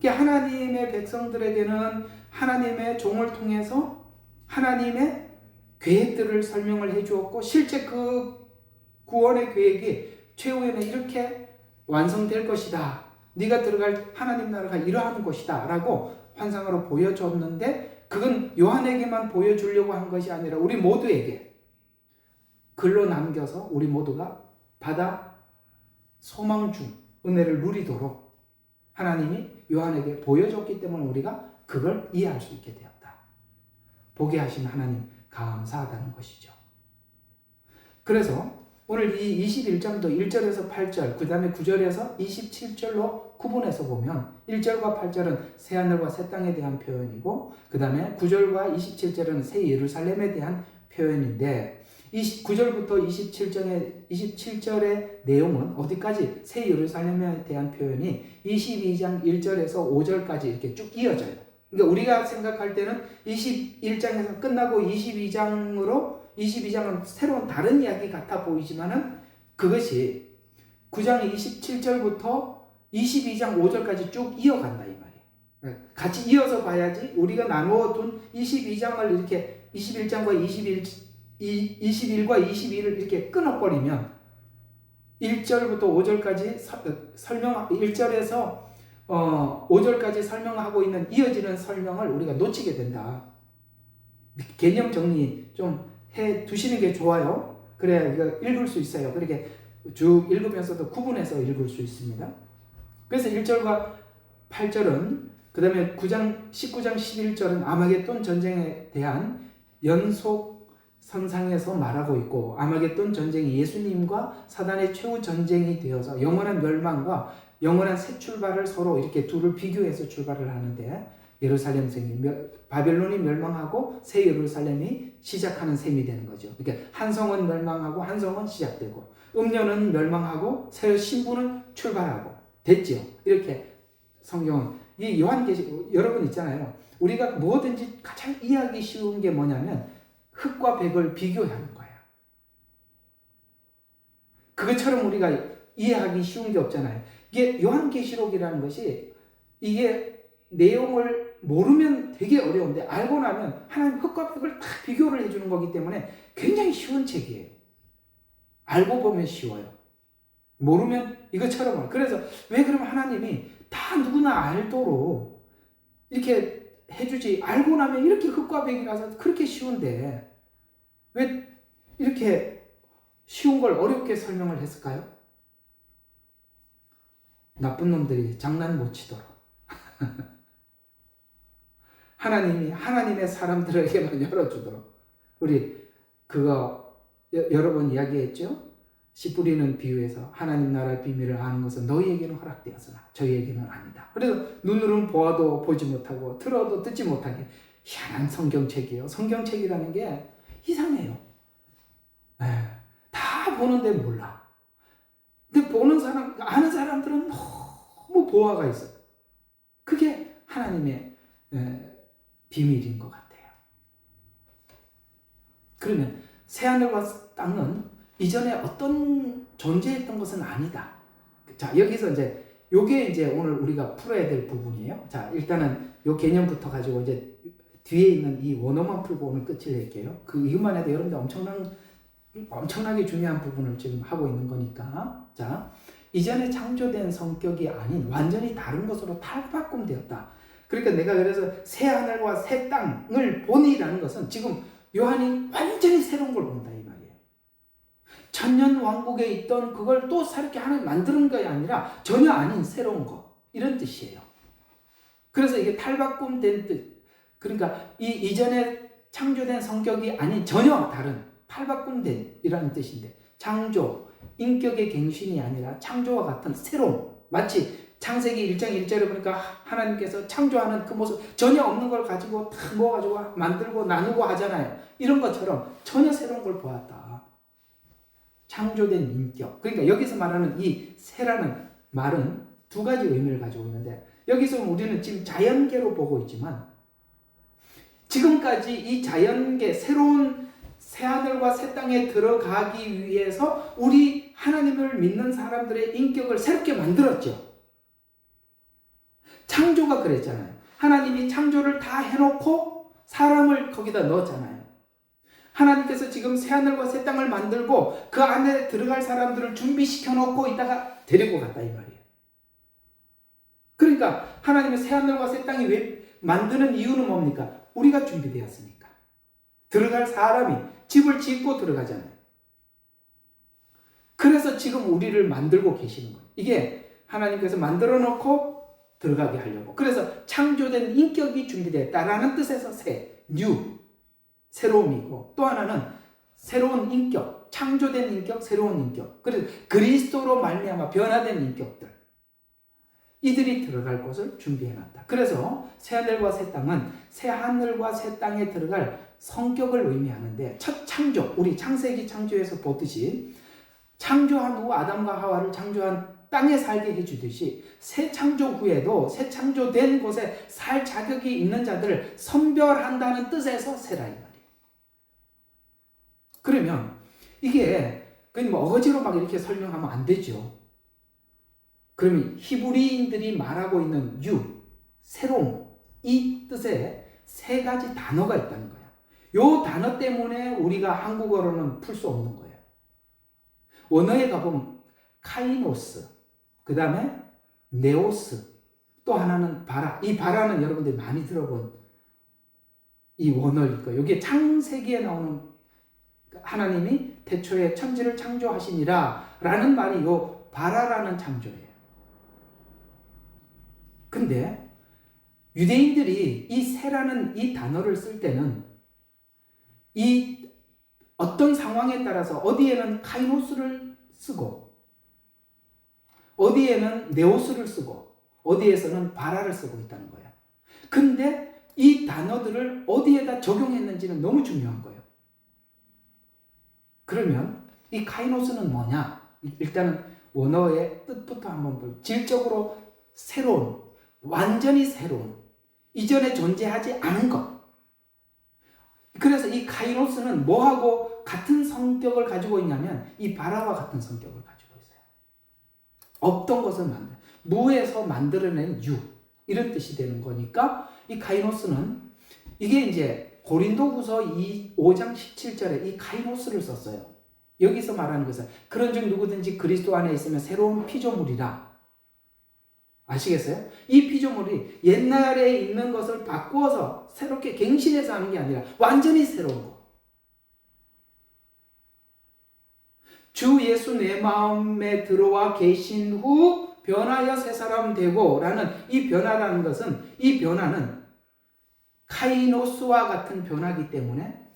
하나님의 백성들에게는 하나님의 종을 통해서 하나님의 계획들을 설명을 해주었고 실제 그 구원의 계획이 최후에는 이렇게 완성될 것이다. 네가 들어갈 하나님 나라가 이러한 것이다 라고 환상으로 보여줬는데 그건 요한에게만 보여주려고 한 것이 아니라 우리 모두에게 글로 남겨서 우리 모두가 받아 소망 중 은혜를 누리도록 하나님이 요한에게 보여줬기 때문에 우리가 그걸 이해할 수 있게 되었다. 보게 하신 하나님 감사하다는 것이죠. 그래서 오늘 이 21장도 1절에서 8절 그 다음에 9절에서 27절로 구분해서 보면 1절과 8절은 새하늘과 새 땅에 대한 표현이고 그 다음에 9절과 27절은 새 예루살렘에 대한 표현인데 9절부터 27절의 내용은 어디까지 새 예루살렘에 대한 표현이 22장 1절에서 5절까지 이렇게 쭉 이어져요. 그러니까 우리가 생각할 때는 21장에서 끝나고 22장은 새로운 다른 이야기 같아 보이지만은 그것이 9장 27절부터 22장 5절까지 쭉 이어간다 이 말이에요. 같이 이어서 봐야지 우리가 나누어 둔 22장을 이렇게 21장과 21과 22를 이렇게 끊어버리면 1절부터 5절까지 설명 1절에서 5절까지 설명하고 있는 이어지는 설명을 우리가 놓치게 된다. 개념 정리 좀 해 두시는 게 좋아요. 그래야 이거 읽을 수 있어요. 그렇게 쭉 읽으면서도 구분해서 읽을 수 있습니다. 그래서 1절과 8절은 그 다음에 19장 11절은 아마겟돈 전쟁에 대한 연속 선상에서 말하고 있고 아마겟돈 전쟁이 예수님과 사단의 최후 전쟁이 되어서 영원한 멸망과 영원한 새 출발을 서로 이렇게 둘을 비교해서 출발을 하는데 예루살렘 바벨론이 멸망하고 새 예루살렘이 시작하는 셈이 되는 거죠. 그러니까 한 성은 멸망하고 한 성은 시작되고 음녀는 멸망하고 새 신부는 출발하고 됐죠. 이렇게 성경은 이 요한계시 여러분 있잖아요. 우리가 뭐든지 가장 이해하기 쉬운 게 뭐냐면 흙과 백을 비교하는 거야. 그것처럼 우리가 이해하기 쉬운 게 없잖아요. 이게 요한계시록이라는 것이 이게 내용을 모르면 되게 어려운데 알고 나면 하나님 흙과 백을 다 비교를 해주는 거기 때문에 굉장히 쉬운 책이에요. 알고 보면 쉬워요. 모르면 이것처럼. 그래서 왜 그러면 하나님이 다 누구나 알도록 이렇게 해주지 알고 나면 이렇게 흙과 백이라서 그렇게 쉬운데 왜 이렇게 쉬운 걸 어렵게 설명을 했을까요? 나쁜 놈들이 장난 못 치도록 하나님이 하나님의 사람들에게만 열어주도록 우리 그거 여러 번 이야기했죠? 씨 뿌리는 비유에서 하나님 나라의 비밀을 아는 것은 너희에게는 허락되었으나 저희에게는 아니다. 그래서 눈으로는 보아도 보지 못하고 들어도 듣지 못하게 희한한 성경책이에요. 성경책이라는 게 이상해요. 다 보는데 몰라. 근데 보는 사람, 아는 사람들은 너무 보아가 있어요. 그게 하나님의 비밀인 것 같아요. 그러면 새하늘과 땅은 이전에 어떤 존재했던 것은 아니다. 자, 여기서 요게 오늘 우리가 풀어야 될 부분이에요. 자, 일단은 요 개념부터 가지고 뒤에 있는 이 원어만 풀고 오늘 끝을 낼게요. 이것만 해도 여러분들 엄청나게 중요한 부분을 지금 하고 있는 거니까. 자, 이전에 창조된 성격이 아닌 완전히 다른 것으로 탈바꿈되었다. 그러니까 내가 그래서 새 하늘과 새 땅을 보니라는 것은 지금 요한이 완전히 새로운 걸 본다 이 말이에요. 천년 왕국에 있던 그걸 또 새롭게 하나님 만드는 것이 아니라 전혀 아닌 새로운 것 이런 뜻이에요. 그래서 이게 탈바꿈된 뜻 그러니까 이 이전에 창조된 성격이 아닌 전혀 다른 팔바꿈된이라는 뜻인데, 창조, 인격의 갱신이 아니라 창조와 같은 새로운, 마치 창세기 1장 1절에 보니까 하나님께서 창조하는 그 모습, 전혀 없는 걸 가지고 다 모아가지고 만들고 나누고 하잖아요. 이런 것처럼 전혀 새로운 걸 보았다. 창조된 인격. 그러니까 여기서 말하는 이 새라는 말은 두 가지 의미를 가지고 있는데, 여기서 우리는 지금 자연계로 보고 있지만, 지금까지 이 자연계, 새로운 새하늘과 새 땅에 들어가기 위해서 우리 하나님을 믿는 사람들의 인격을 새롭게 만들었죠. 창조가 그랬잖아요. 하나님이 창조를 다 해놓고 사람을 거기다 넣었잖아요. 하나님께서 지금 새하늘과 새 땅을 만들고 그 안에 들어갈 사람들을 준비시켜 놓고 있다가 데리고 갔다 이 말이에요. 그러니까 하나님의 새하늘과 새 땅이 왜 만드는 이유는 뭡니까? 우리가 준비되었으니까. 들어갈 사람이 집을 짓고 들어가잖아요. 그래서 지금 우리를 만들고 계시는 거예요. 이게 하나님께서 만들어 놓고 들어가게 하려고. 그래서 창조된 인격이 준비되었다라는 뜻에서 새, new, 새로움이고, 또 하나는 새로운 인격, 창조된 인격, 새로운 인격. 그래서 그리스도로 말미암아 변화된 인격들, 이들이 들어갈 곳을 준비해놨다. 그래서 새하늘과 새 땅은 새하늘과 새 땅에 들어갈 성격을 의미하는데, 첫 창조, 우리 창세기 창조에서 보듯이 창조한 후 아담과 하와를 창조한 땅에 살게 해주듯이 새 창조 후에도 새 창조된 곳에 살 자격이 있는 자들을 선별한다는 뜻에서 새라 이 말이에요. 그러면 이게 그냥 뭐 어거지로 막 이렇게 설명하면 안 되죠. 그러면 히브리인들이 말하고 있는 새로움, 이 뜻에 세 가지 단어가 있다는 거예요. 요 단어 때문에 우리가 한국어로는 풀 수 없는 거예요. 원어에 가보면 카이노스, 그 다음에 네오스, 또 하나는 바라. 이 바라는 여러분들이 많이 들어본 이 원어일 거예요. 이게 창세기에 나오는 하나님이 태초에 천지를 창조하시니라 라는 말이 요 바라라는 창조예요. 근데 유대인들이 이 새라는 이 단어를 쓸 때는 이 어떤 상황에 따라서 어디에는 카이노스를 쓰고 어디에는 네오스를 쓰고 어디에서는 바라를 쓰고 있다는 거예요. 근데 이 단어들을 어디에다 적용했는지는 너무 중요한 거예요. 그러면 이 카이노스는 뭐냐? 일단은 원어의 뜻부터 한번 볼게요. 질적으로 새로운, 완전히 새로운, 이전에 존재하지 않은 것. 그래서 이 카이노스는 뭐하고 같은 성격을 가지고 있냐면 이 바라와 같은 성격을 가지고 있어요. 없던 것을 만들, 무에서 만들어낸 이런 뜻이 되는 거니까 이 카이노스는 이게 이제 고린도후서 5장 17절에 이 카이노스를 썼어요. 여기서 말하는 것은 그런즉 누구든지 그리스도 안에 있으면 새로운 피조물이라. 아시겠어요? 이 피조물이 옛날에 있는 것을 바꾸어서 새롭게 갱신해서 하는 게 아니라 완전히 새로운 거. 주 예수 내 마음에 들어와 계신 후 변하여 새 사람 되고 라는 이 변화라는 것은, 이 변화는 카이노스와 같은 변화이기 때문에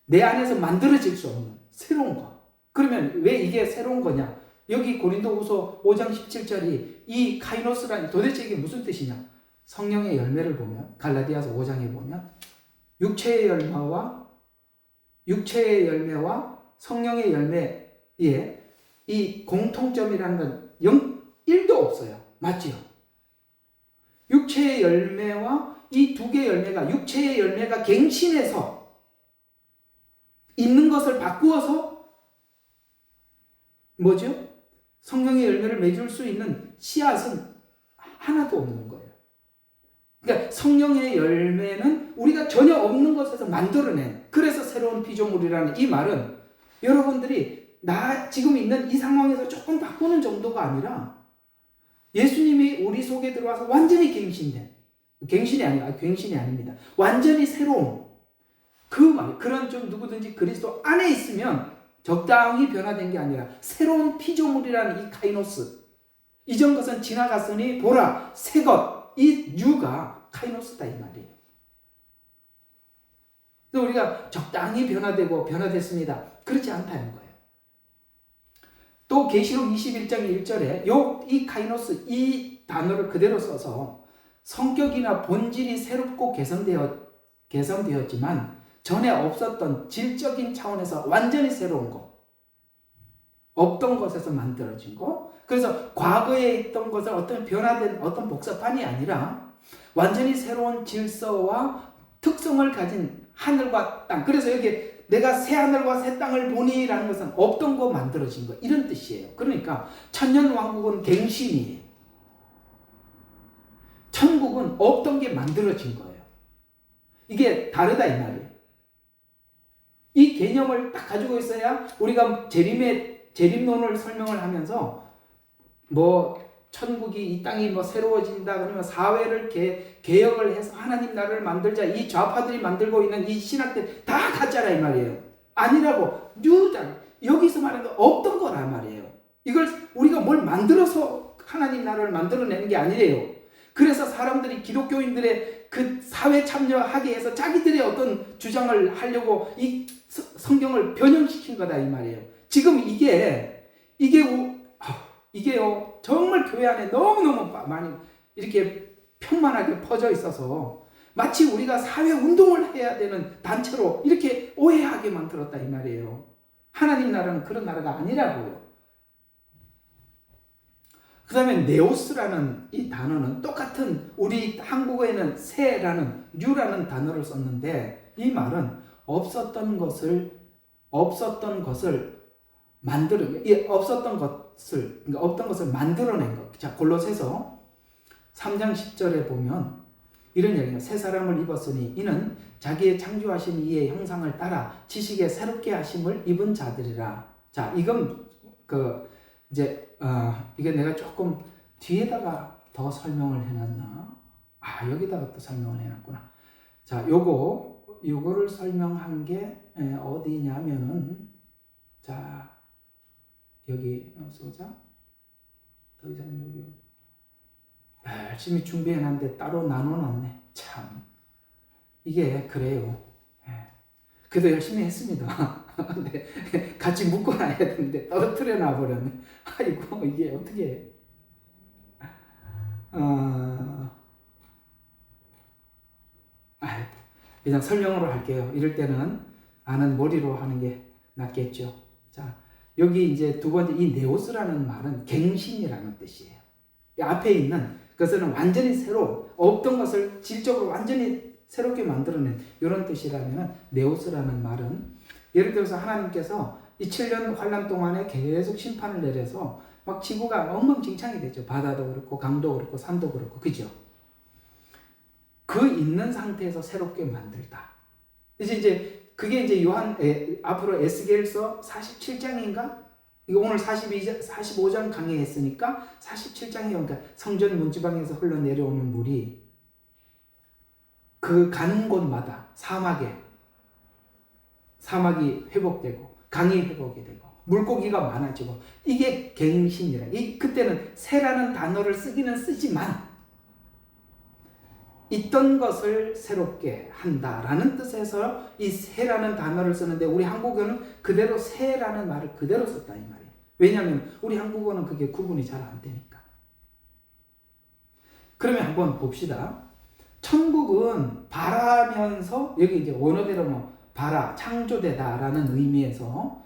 내 안에서 만들어질 수 없는 새로운 거. 그러면 왜 이게 새로운 거냐? 여기 고린도후서 5장 17절이 이 카이노스라는 도대체 이게 무슨 뜻이냐? 성령의 열매를 보면 갈라디아서 5장에 보면 육체의 열매와 성령의 열매에 이 공통점이라는 건 1도 없어요. 맞지요? 육체의 열매와 이 두 개의 열매가, 육체의 열매가 갱신해서 있는 것을 바꾸어서 뭐죠? 성령의 열매를 맺을 수 있는 씨앗은 하나도 없는 거예요. 그러니까 성령의 열매는 우리가 전혀 없는 것에서 만들어낸, 그래서 새로운 피조물이라는 이 말은 여러분들이 나 지금 있는 이 상황에서 조금 바꾸는 정도가 아니라 예수님이 우리 속에 들어와서 완전히 갱신이 아닙니다. 완전히 새로운 그 말, 그런 좀 누구든지 그리스도 안에 있으면 적당히 변화된 게 아니라 새로운 피조물이라는 이 카이노스, 이전 것은 지나갔으니 보라 새 것, 이 뉴가 카이노스다 이 말이에요. 그래서 우리가 적당히 변화되고 변화됐습니다. 그렇지 않다는 거예요. 또 계시록 21장 1절에 이 카이노스 이 단어를 그대로 써서 성격이나 본질이 새롭고 개선되었지만 전에 없었던 질적인 차원에서 완전히 새로운 것, 없던 것에서 만들어진 것. 그래서 과거에 있던 것을 어떤 변화된 어떤 복사판이 아니라 완전히 새로운 질서와 특성을 가진 하늘과 땅. 그래서 여기 내가 새 하늘과 새 땅을 보니라는 것은 없던 거 만들어진 거, 이런 뜻이에요. 그러니까 천년왕국은 갱신이에요. 천국은 없던 게 만들어진 거예요. 이게 다르다 이 말이에요. 이 개념을 딱 가지고 있어야 우리가 재림론을 설명을 하면서 천국이 이 땅이 새로워진다 그러면 사회를 개혁을 해서 하나님 나라를 만들자, 이 좌파들이 만들고 있는 이 신학들 다 가짜라 이 말이에요. 아니라고. 뉴다. 여기서 말하는 거 없던 거라 말이에요. 이걸 우리가 뭘 만들어서 하나님 나라를 만들어내는 게 아니래요. 그래서 사람들이 기독교인들의 그 사회 참여하게 해서 자기들의 어떤 주장을 하려고 이 성경을 변형시킨 거다 이 말이에요. 지금 이게요 정말 교회 안에 너무너무 많이 이렇게 편만하게 퍼져 있어서 마치 우리가 사회 운동을 해야 되는 단체로 이렇게 오해하게 만들었다 이 말이에요. 하나님 나라는 그런 나라가 아니라고요. 그 다음에 네오스라는 이 단어는 똑같은 우리 한국어에는 새라는 뉴라는 단어를 썼는데 이 말은 없었던 것을 그러니까 없던 것을 만들어낸 것. 자, 골로새서 3장 10절에 보면 이런 얘기가 새 사람을 입었으니 이는 자기의 창조하신 이의 형상을 따라 지식에 새롭게 하심을 입은 자들이라. 자, 이건 이게 내가 조금 뒤에다가 더 설명을 해놨나? 여기다가 또 설명을 해놨구나. 자, 요거를 설명한 게 어디냐면은, 자, 여기 쏘자. 더 이상 여기 열심히 준비해놨는데 따로 나눠놨네. 참 이게 그래요. 그래도 열심히 했습니다. 근데 같이 묶어놔야 되는데 떨어뜨려 놔버렸네. 아이고 이게 어떻게 그냥 설명으로 할게요. 이럴 때는 아는 머리로 하는 게 낫겠죠. 자, 여기 이제 두 번째 이 네오스라는 말은 갱신이라는 뜻이에요. 이 앞에 있는 그것은 완전히 새로 없던 것을 질적으로 완전히 새롭게 만들어낸 이런 뜻이라면 네오스라는 말은 예를 들어서 하나님께서 이 7년 환란 동안에 계속 심판을 내려서 막 지구가 엉망진창이 되죠. 바다도 그렇고 강도 그렇고 산도 그렇고 그죠? 그 있는 상태에서 새롭게 만들다. 이제 그게 이제 앞으로 에스겔서 47장인가? 이거 오늘 45장 강의했으니까 47장이 그러니까 성전 문지방에서 흘러내려오는 물이 그 가는 곳마다 사막이 회복되고 강이 회복이 되고 물고기가 많아지고 이게 갱신이라. 그때는 새라는 단어를 쓰기는 쓰지만 있던 것을 새롭게 한다라는 뜻에서 이 새라는 단어를 쓰는데 우리 한국어는 그대로 새라는 말을 그대로 썼다 이 말이에요. 왜냐하면 우리 한국어는 그게 구분이 잘 안 되니까. 그러면 한번 봅시다. 천국은 바라면서 여기 이제 원어대로 바라 창조되다라는 의미에서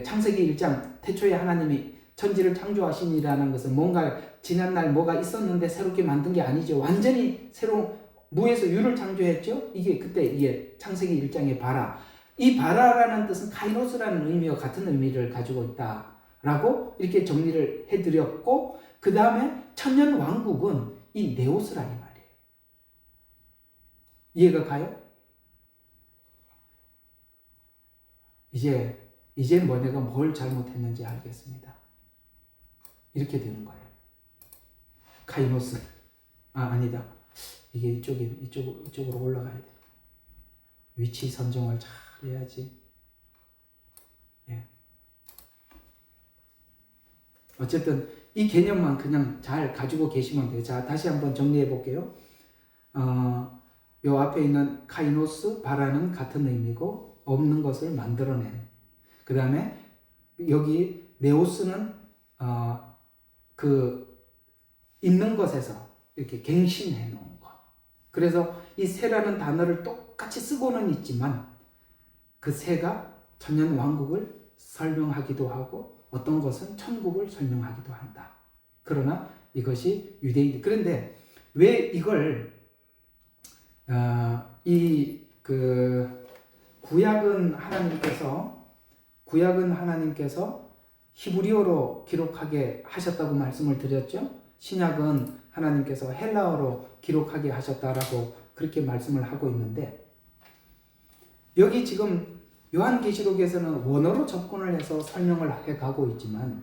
창세기 1장 태초에 하나님이 천지를 창조하시니라는 것은 뭔가 지난날 뭐가 있었는데 새롭게 만든 게 아니죠. 완전히 새로운 무에서 유를 창조했죠. 이게 창세기 1장의 바라. 이 바라라는 뜻은 카이노스라는 의미와 같은 의미를 가지고 있다라고 이렇게 정리를 해드렸고 그 다음에 천년 왕국은 이 네오스라 이 말이에요. 이해가 가요? 이제 내가 뭘 잘못했는지 알겠습니다. 이렇게 되는 거예요. 카이노스. 아니다. 이게 이쪽으로 올라가야 돼. 위치 선정을 잘 해야지. 예. 어쨌든 이 개념만 그냥 잘 가지고 계시면 돼요. 자, 다시 한번 정리해 볼게요. 요 앞에 있는 카이노스, 바라는 같은 의미고 없는 것을 만들어낸. 그 다음에 여기 네오스는 그 있는 것에서 이렇게 갱신해 놓은 것. 그래서 이 새라는 단어를 똑같이 쓰고는 있지만 그 새가 천년 왕국을 설명하기도 하고 어떤 것은 천국을 설명하기도 한다. 그러나 이것이 유대인. 그런데 왜 이걸 구약은 하나님께서 히브리어로 기록하게 하셨다고 말씀을 드렸죠. 신약은 하나님께서 헬라어로 기록하게 하셨다라고 그렇게 말씀을 하고 있는데 여기 지금 요한계시록에서는 원어로 접근을 해서 설명을 해가고 있지만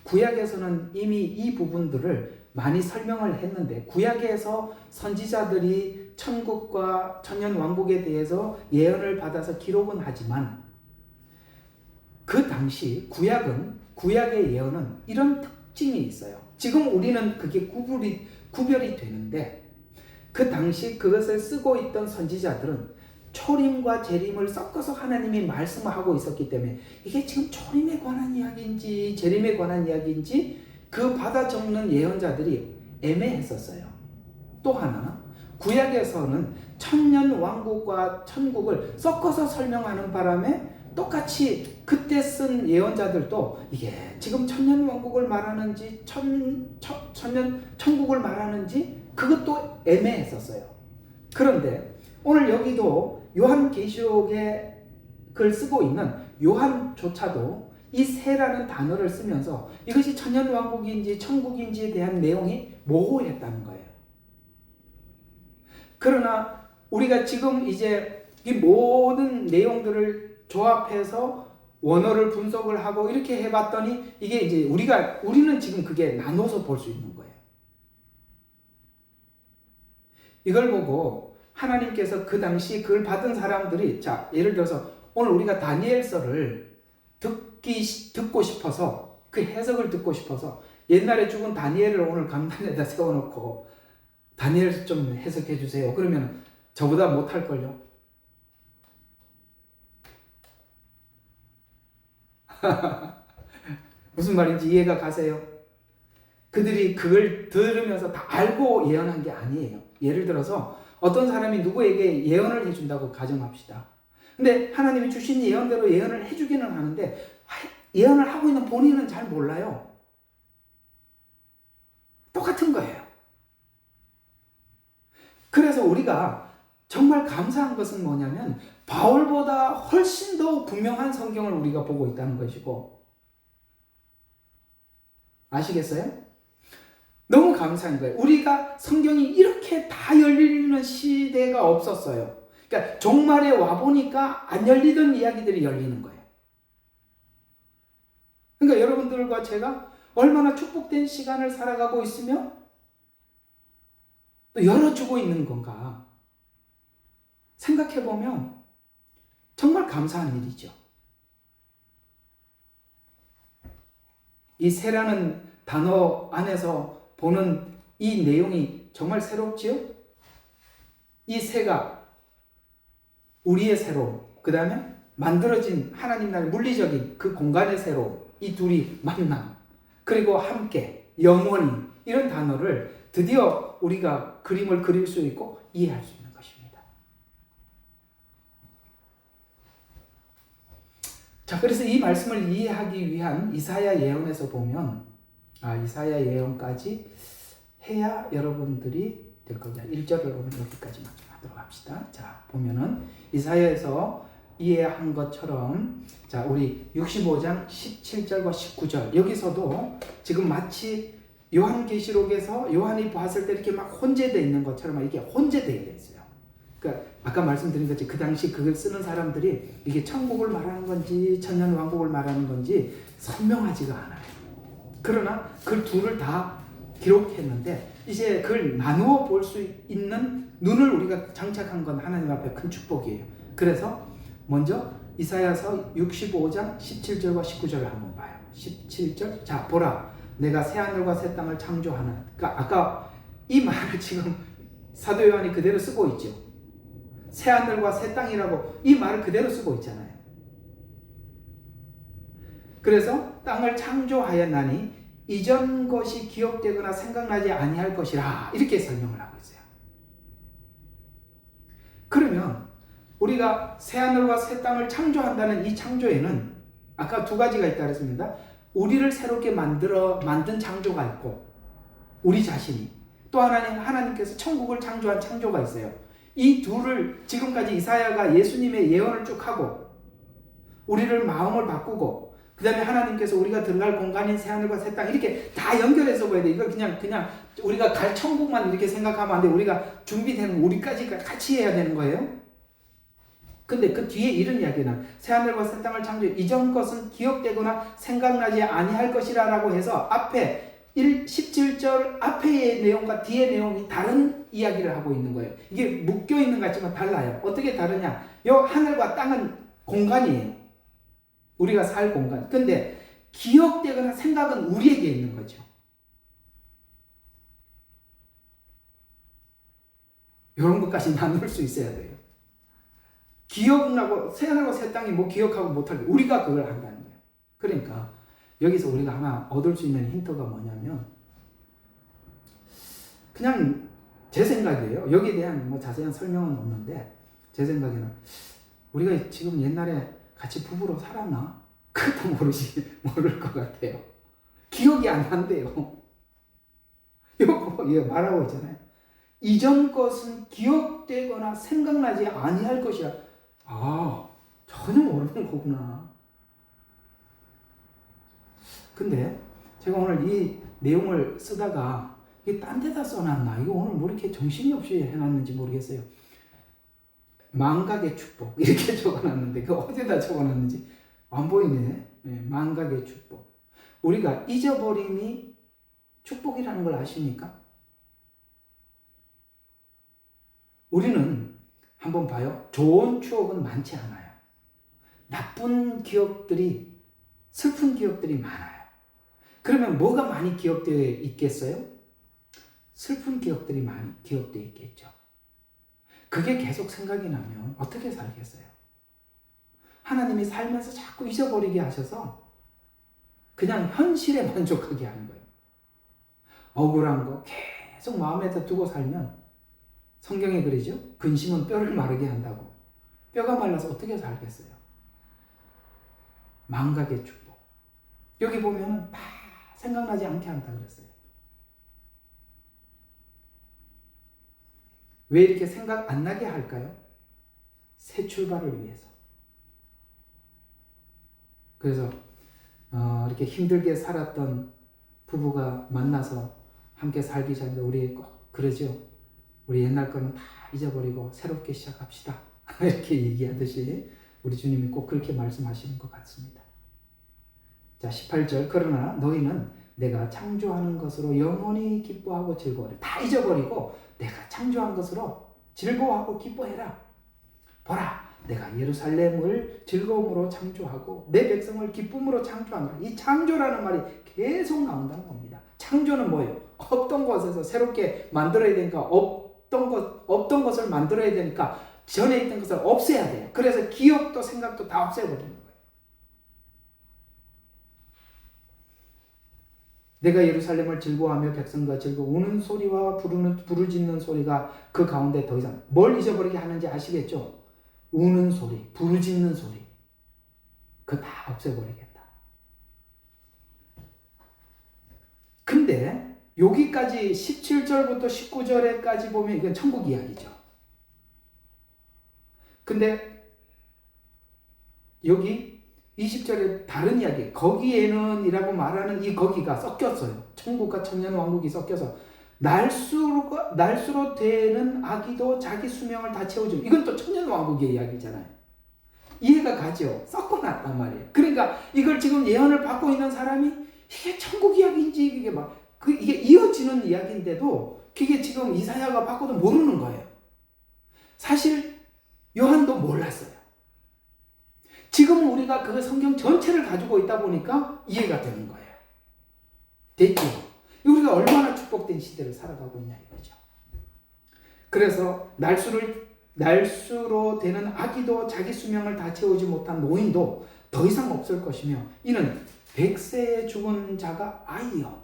구약에서는 이미 이 부분들을 많이 설명을 했는데 구약에서 선지자들이 천국과 천년왕국에 대해서 예언을 받아서 기록은 하지만 그 당시 구약의 예언은 이런 특징이 있어요. 지금 우리는 그게 구별이 되는데 그 당시 그것을 쓰고 있던 선지자들은 초림과 재림을 섞어서 하나님이 말씀하고 있었기 때문에 이게 지금 초림에 관한 이야기인지 재림에 관한 이야기인지 그 받아 적는 예언자들이 애매했었어요. 또 하나 구약에서는 천년 왕국과 천국을 섞어서 설명하는 바람에 똑같이 그때 쓴 예언자들도 이게 지금 천년 왕국을 말하는지 천년 천국을 말하는지 그것도 애매했었어요. 그런데 오늘 여기도 요한계시록에 글 쓰고 있는 요한조차도 이 새라는 단어를 쓰면서 이것이 천년왕국인지 천국인지에 대한 내용이 모호했다는 거예요. 그러나 우리가 지금 이제 이 모든 내용들을 조합해서 원어를 분석을 하고 이렇게 해봤더니 이게 이제 우리는 지금 그게 나눠서 볼 수 있는 거예요. 이걸 보고 하나님께서 그 당시 그걸 받은 사람들이 자 예를 들어서 오늘 우리가 다니엘서를 듣고 싶어서 그 해석을 듣고 싶어서 옛날에 죽은 다니엘을 오늘 강단에다 세워놓고 다니엘 좀 해석해 주세요. 그러면 저보다 못할걸요. 무슨 말인지 이해가 가세요? 그들이 그걸 들으면서 다 알고 예언한 게 아니에요. 예를 들어서 어떤 사람이 누구에게 예언을 해준다고 가정합시다. 근데 하나님이 주신 예언대로 예언을 해주기는 하는데 예언을 하고 있는 본인은 잘 몰라요. 똑같은 거예요. 그래서 우리가 정말 감사한 것은 뭐냐면 바울보다 훨씬 더 분명한 성경을 우리가 보고 있다는 것이고 아시겠어요? 너무 감사한 거예요. 우리가 성경이 이렇게 다 열리는 시대가 없었어요. 그러니까 종말에 와보니까 안 열리던 이야기들이 열리는 거예요. 그러니까 여러분들과 제가 얼마나 축복된 시간을 살아가고 있으며 또 열어주고 있는 건가 생각해보면 정말 감사한 일이죠. 이 새라는 단어 안에서 보는 이 내용이 정말 새롭지요? 이 새가 우리의 새로움, 그 다음에 만들어진 하나님 나라의 물리적인 그 공간의 새로움, 이 둘이 만남, 그리고 함께, 영원히 이런 단어를 드디어 우리가 그림을 그릴 수 있고 이해할 수 있는 것입니다. 자, 그래서 이 말씀을 이해하기 위한 이사야 예언에서 보면 이사야 예언까지 해야 여러분들이 될 겁니다. 1절을 오늘 여기까지만 좀 하도록 합시다. 자, 보면은 이사야에서 이해한 것처럼 자, 우리 65장 17절과 19절 여기서도 지금 마치 요한계시록에서 요한이 봤을 때 이렇게 막 혼재되어 있는 것처럼 이게 혼재되어 있어요. 그러니까 아까 말씀드린 것처럼 그 당시 그걸 쓰는 사람들이 이게 천국을 말하는 건지 천년 왕국을 말하는 건지 선명하지가 않아요. 그러나 그 둘을 다 기록했는데 이제 그걸 나누어 볼 수 있는 눈을 우리가 장착한 건 하나님 앞에 큰 축복이에요. 그래서 먼저 이사야서 65장 17절과 19절을 한번 봐요. 17절 자 보라 내가 새하늘과 새 땅을 창조하는 그러니까 아까 이 말을 지금 사도 요한이 그대로 쓰고 있죠. 새 하늘과 새 땅이라고 이 말을 그대로 쓰고 있잖아요. 그래서 땅을 창조하였나니 이전 것이 기억되거나 생각나지 아니할 것이라 이렇게 설명을 하고 있어요. 그러면 우리가 새 하늘과 새 땅을 창조한다는 이 창조에는 아까 두 가지가 있다고 했습니다. 우리를 새롭게 만든 창조가 있고 우리 자신이 또 하나님께서 천국을 창조한 창조가 있어요. 이 둘을 지금까지 이사야가 예수님의 예언을 쭉 하고 우리를 마음을 바꾸고 그 다음에 하나님께서 우리가 들어갈 공간인 새하늘과 새 땅 이렇게 다 연결해서 봐야 돼. 이걸 그냥 우리가 갈 천국만 이렇게 생각하면 안 돼. 우리가 준비되는 우리까지 같이 해야 되는 거예요. 근데 그 뒤에 이런 이야기는 새하늘과 새 땅을 창조해 이전 것은 기억되거나 생각나지 아니할 것이라 라고 해서 앞에 17절 앞의 내용과 뒤의 내용이 다른 이야기를 하고 있는 거예요. 이게 묶여있는 것 같지만 달라요. 어떻게 다르냐? 요 하늘과 땅은 공간이에요. 우리가 살 공간. 근데 기억되거나 생각은 우리에게 있는 거죠. 이런 것까지 나눌 수 있어야 돼요. 기억나고 새하늘과 새 땅이 뭐 기억하고 못하게 우리가 그걸 한다는 거예요. 그러니까 여기서 우리가 하나 얻을 수 있는 힌트가 뭐냐면 그냥 제 생각이에요. 여기에 대한 뭐 자세한 설명은 없는데 제 생각에는 우리가 지금 옛날에 같이 부부로 살았나? 그것도 모를 것 같아요. 기억이 안 난대요. 이거 말하고 있잖아요. 이전 것은 기억되거나 생각나지 아니할 것이라. 전혀 모르는 거구나. 근데 제가 오늘 이 내용을 쓰다가 이게 딴 데다 써놨나? 이거 오늘 뭐 이렇게 정신이 없이 해놨는지 모르겠어요. 망각의 축복 이렇게 적어놨는데 그 어디다 적어놨는지 안 보이네. 네, 망각의 축복. 우리가 잊어버림이 축복이라는 걸 아십니까? 우리는 한번 봐요. 좋은 추억은 많지 않아요. 나쁜 기억들이 슬픈 기억들이 많아요. 그러면 뭐가 많이 기억되어 있겠어요? 슬픈 기억들이 많이 기억되어 있겠죠. 그게 계속 생각이 나면 어떻게 살겠어요? 하나님이 살면서 자꾸 잊어버리게 하셔서 그냥 현실에 만족하게 하는 거예요. 억울한 거 계속 마음에다 두고 살면 성경에 그러죠? 근심은 뼈를 마르게 한다고. 뼈가 말라서 어떻게 살겠어요? 망각의 축복. 여기 보면은 다 생각나지 않게 한다 그랬어요. 왜 이렇게 생각 안 나게 할까요? 새 출발을 위해서. 그래서 이렇게 힘들게 살았던 부부가 만나서 함께 살기 전에 우리 꼭 그러죠. 우리 옛날 거는 다 잊어버리고 새롭게 시작합시다. 이렇게 얘기하듯이 우리 주님이 꼭 그렇게 말씀하시는 것 같습니다. 자, 18절. 그러나 너희는 내가 창조하는 것으로 영원히 기뻐하고 즐거워해. 다 잊어버리고 내가 창조한 것으로 즐거워하고 기뻐해라. 보라, 내가 예루살렘을 즐거움으로 창조하고 내 백성을 기쁨으로 창조한다. 이 창조라는 말이 계속 나온다는 겁니다. 창조는 뭐예요? 없던 것에서 새롭게 만들어야 되니까 없던 것을 만들어야 되니까 전에 있던 것을 없애야 돼요. 그래서 기억도 생각도 다 없애버리는 거예요. 내가 예루살렘을 즐거워하며 백성과 즐거워 우는 소리와 부르짖는 소리가 그 가운데 더 이상 뭘 잊어버리게 하는지 아시겠죠? 우는 소리, 부르짖는 소리, 그거 다 없애버리겠다. 근데 여기까지 17절부터 19절에까지 보면 이건 천국 이야기죠. 근데 여기 20절에 다른 이야기, 거기에는 이라고 말하는 이 거기가 섞였어요. 천국과 천년왕국이 섞여서 날수로 되는 아기도 자기 수명을 다 채워주는, 이건 또 천년왕국의 이야기잖아요. 이해가 가죠? 섞어놨단 말이에요. 그러니까 이걸 지금 예언을 받고 있는 사람이 이게 천국 이야기인지 이게 이어지는 이야기인데도 그게 지금 이사야가 받고도 모르는 거예요. 사실 요한도 몰랐어요. 지금 우리가 그 성경 전체를 가지고 있다 보니까 이해가 되는 거예요. 됐죠? 우리가 얼마나 축복된 시대를 살아가고 있냐 이거죠. 그래서 날수로 되는 아기도 자기 수명을 다 채우지 못한 노인도 더 이상 없을 것이며 이는 100세에 죽은 자가 아이요.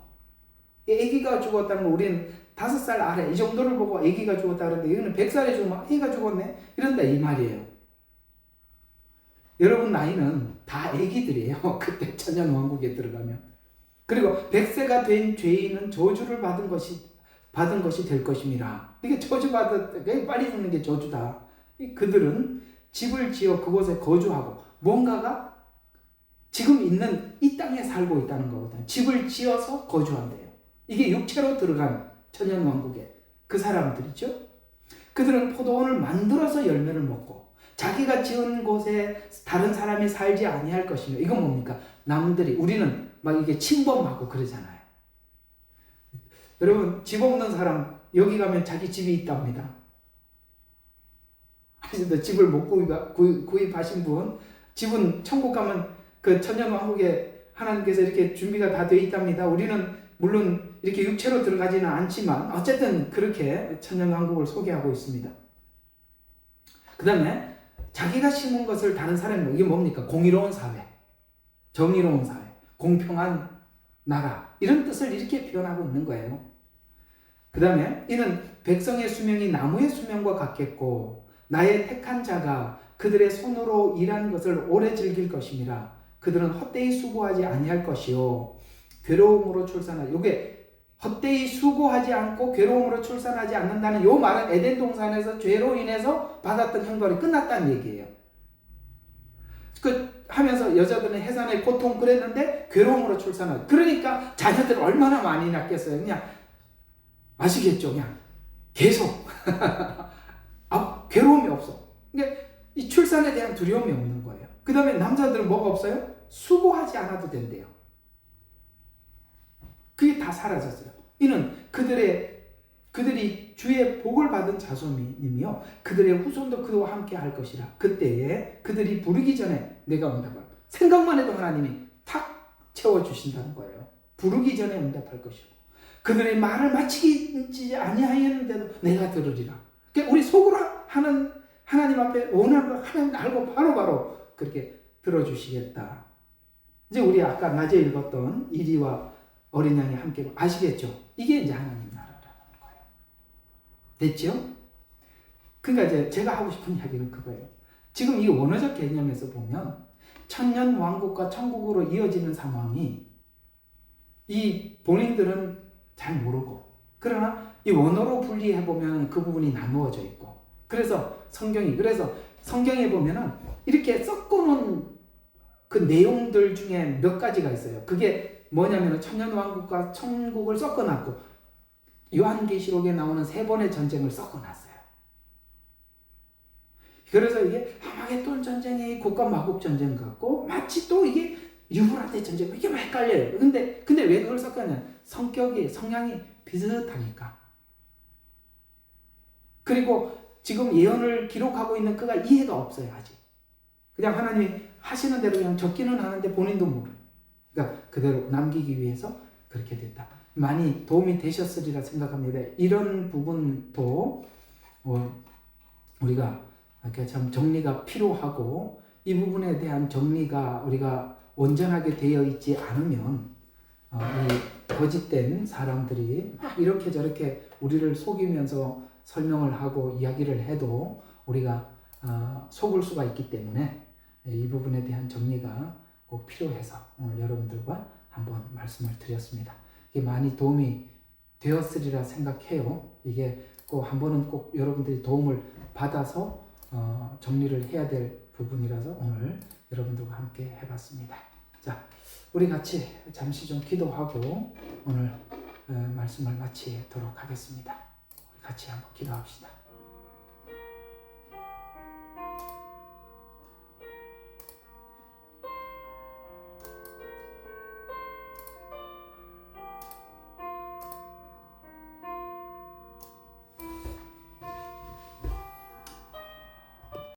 아기가 죽었다는 거 우리는 5살 아래 이 정도를 보고 아기가 죽었다 그러는데 이거는 100살에 죽으면 아기가 죽었네 이런다 이 말이에요. 여러분 나이는 다 아기들이에요. 그때 천년왕국에 들어가면. 그리고 100세가 된 죄인은 저주를 받은 것이 될 것임이라. 이게 저주받았다. 빨리 죽는 게 저주다. 그들은 집을 지어 그곳에 거주하고 뭔가가 지금 있는 이 땅에 살고 있다는 거거든요. 집을 지어서 거주한대요. 이게 육체로 들어간 천년왕국의 그 사람들이죠. 그들은 포도원을 만들어서 열매를 먹고 자기가 지은 곳에 다른 사람이 살지 아니할 것이며 이건 뭡니까? 남들이 우리는 막 이게 침범하고 그러잖아요. 여러분 집 없는 사람 여기 가면 자기 집이 있답니다. 하시도 집을 못 구입하신 분 집은 천국 가면 그 천년왕국에 하나님께서 이렇게 준비가 다 되어 있답니다. 우리는 물론 이렇게 육체로 들어가지는 않지만 어쨌든 그렇게 천년왕국을 소개하고 있습니다. 그 다음에 자기가 심은 것을 다른 사람이 이게 뭡니까? 공의로운 사회, 정의로운 사회, 공평한 나라 이런 뜻을 이렇게 표현하고 있는 거예요. 그 다음에 이는 백성의 수명이 나무의 수명과 같겠고 나의 택한 자가 그들의 손으로 일한 것을 오래 즐길 것임이라. 그들은 헛되이 수고하지 아니할 것이요 괴로움으로 출산하지. 이게 헛되이 수고하지 않고 괴로움으로 출산하지 않는다는 이 말은 에덴 동산에서 죄로 인해서 받았던 형벌이 끝났다는 얘기예요. 그 하면서 여자들은 해산의 고통 그랬는데 괴로움으로 출산하지. 그러니까 자녀들 얼마나 많이 낳겠어요. 그냥 아시겠죠? 그냥 계속 괴로움이 없어. 그러니까 이 출산에 대한 두려움이 없는 거예요. 그 다음에 남자들은 뭐가 없어요? 수고하지 않아도 된대요. 그게 다 사라졌어요. 이는 그들이 주의 복을 받은 자손이며 그들의 후손도 그와 함께 할 것이라. 그때에 그들이 부르기 전에 내가 응답할. 생각만 해도 하나님이 탁 채워주신다는 거예요. 부르기 전에 응답할 것이고 그들의 말을 마치지 아니하였는데도 내가 들으리라. 그러니까 우리 속으로 하는 하나님 앞에 원하는 걸 하나님 알고 바로바로 그렇게 들어주시겠다. 이제 우리 아까 낮에 읽었던 이리와 어린 양이 함께 아시겠죠? 이게 이제 하나님 나라라는 거예요. 됐죠? 그러니까 이제 제가 하고 싶은 이야기는 그거예요. 지금 이 원어적 개념에서 보면 천년 왕국과 천국으로 이어지는 상황이 이 본인들은 잘 모르고 그러나 이 원어로 분리해 보면 그 부분이 나누어져 있고 그래서 성경에 보면은 이렇게 섞어놓은 그 내용들 중에 몇 가지가 있어요. 그게 뭐냐면 천년왕국과 천국을 섞어놨고 요한계시록에 나오는 3번의 전쟁을 섞어놨어요. 그래서 이게 하마게돈 전쟁이 국가 마국 전쟁 같고 마치 또 이게 유브라데 전쟁 이게 막 헷갈려요. 근데 왜 그걸 섞었냐? 성향이 비슷하니까. 그리고 지금 예언을 기록하고 있는 그가 이해가 없어요 아직. 그냥 하나님이 하시는 대로 그냥 적기는 하는데 본인도 모르는. 그러니까 그대로 남기기 위해서 그렇게 됐다. 많이 도움이 되셨으리라 생각합니다. 이런 부분도 우리가 이렇게 참 정리가 필요하고 이 부분에 대한 정리가 우리가 온전하게 되어 있지 않으면 이 거짓된 사람들이 막 이렇게 저렇게 우리를 속이면서 설명을 하고 이야기를 해도 우리가 속을 수가 있기 때문에 이 부분에 대한 정리가 꼭 필요해서 오늘 여러분들과 한번 말씀을 드렸습니다. 이게 많이 도움이 되었으리라 생각해요. 이게 꼭 한 번은 꼭 여러분들이 도움을 받아서 정리를 해야 될 부분이라서 오늘 여러분들과 함께 해봤습니다. 자, 우리 같이 잠시 좀 기도하고 오늘 말씀을 마치도록 하겠습니다. 우리 같이 한번 기도합시다.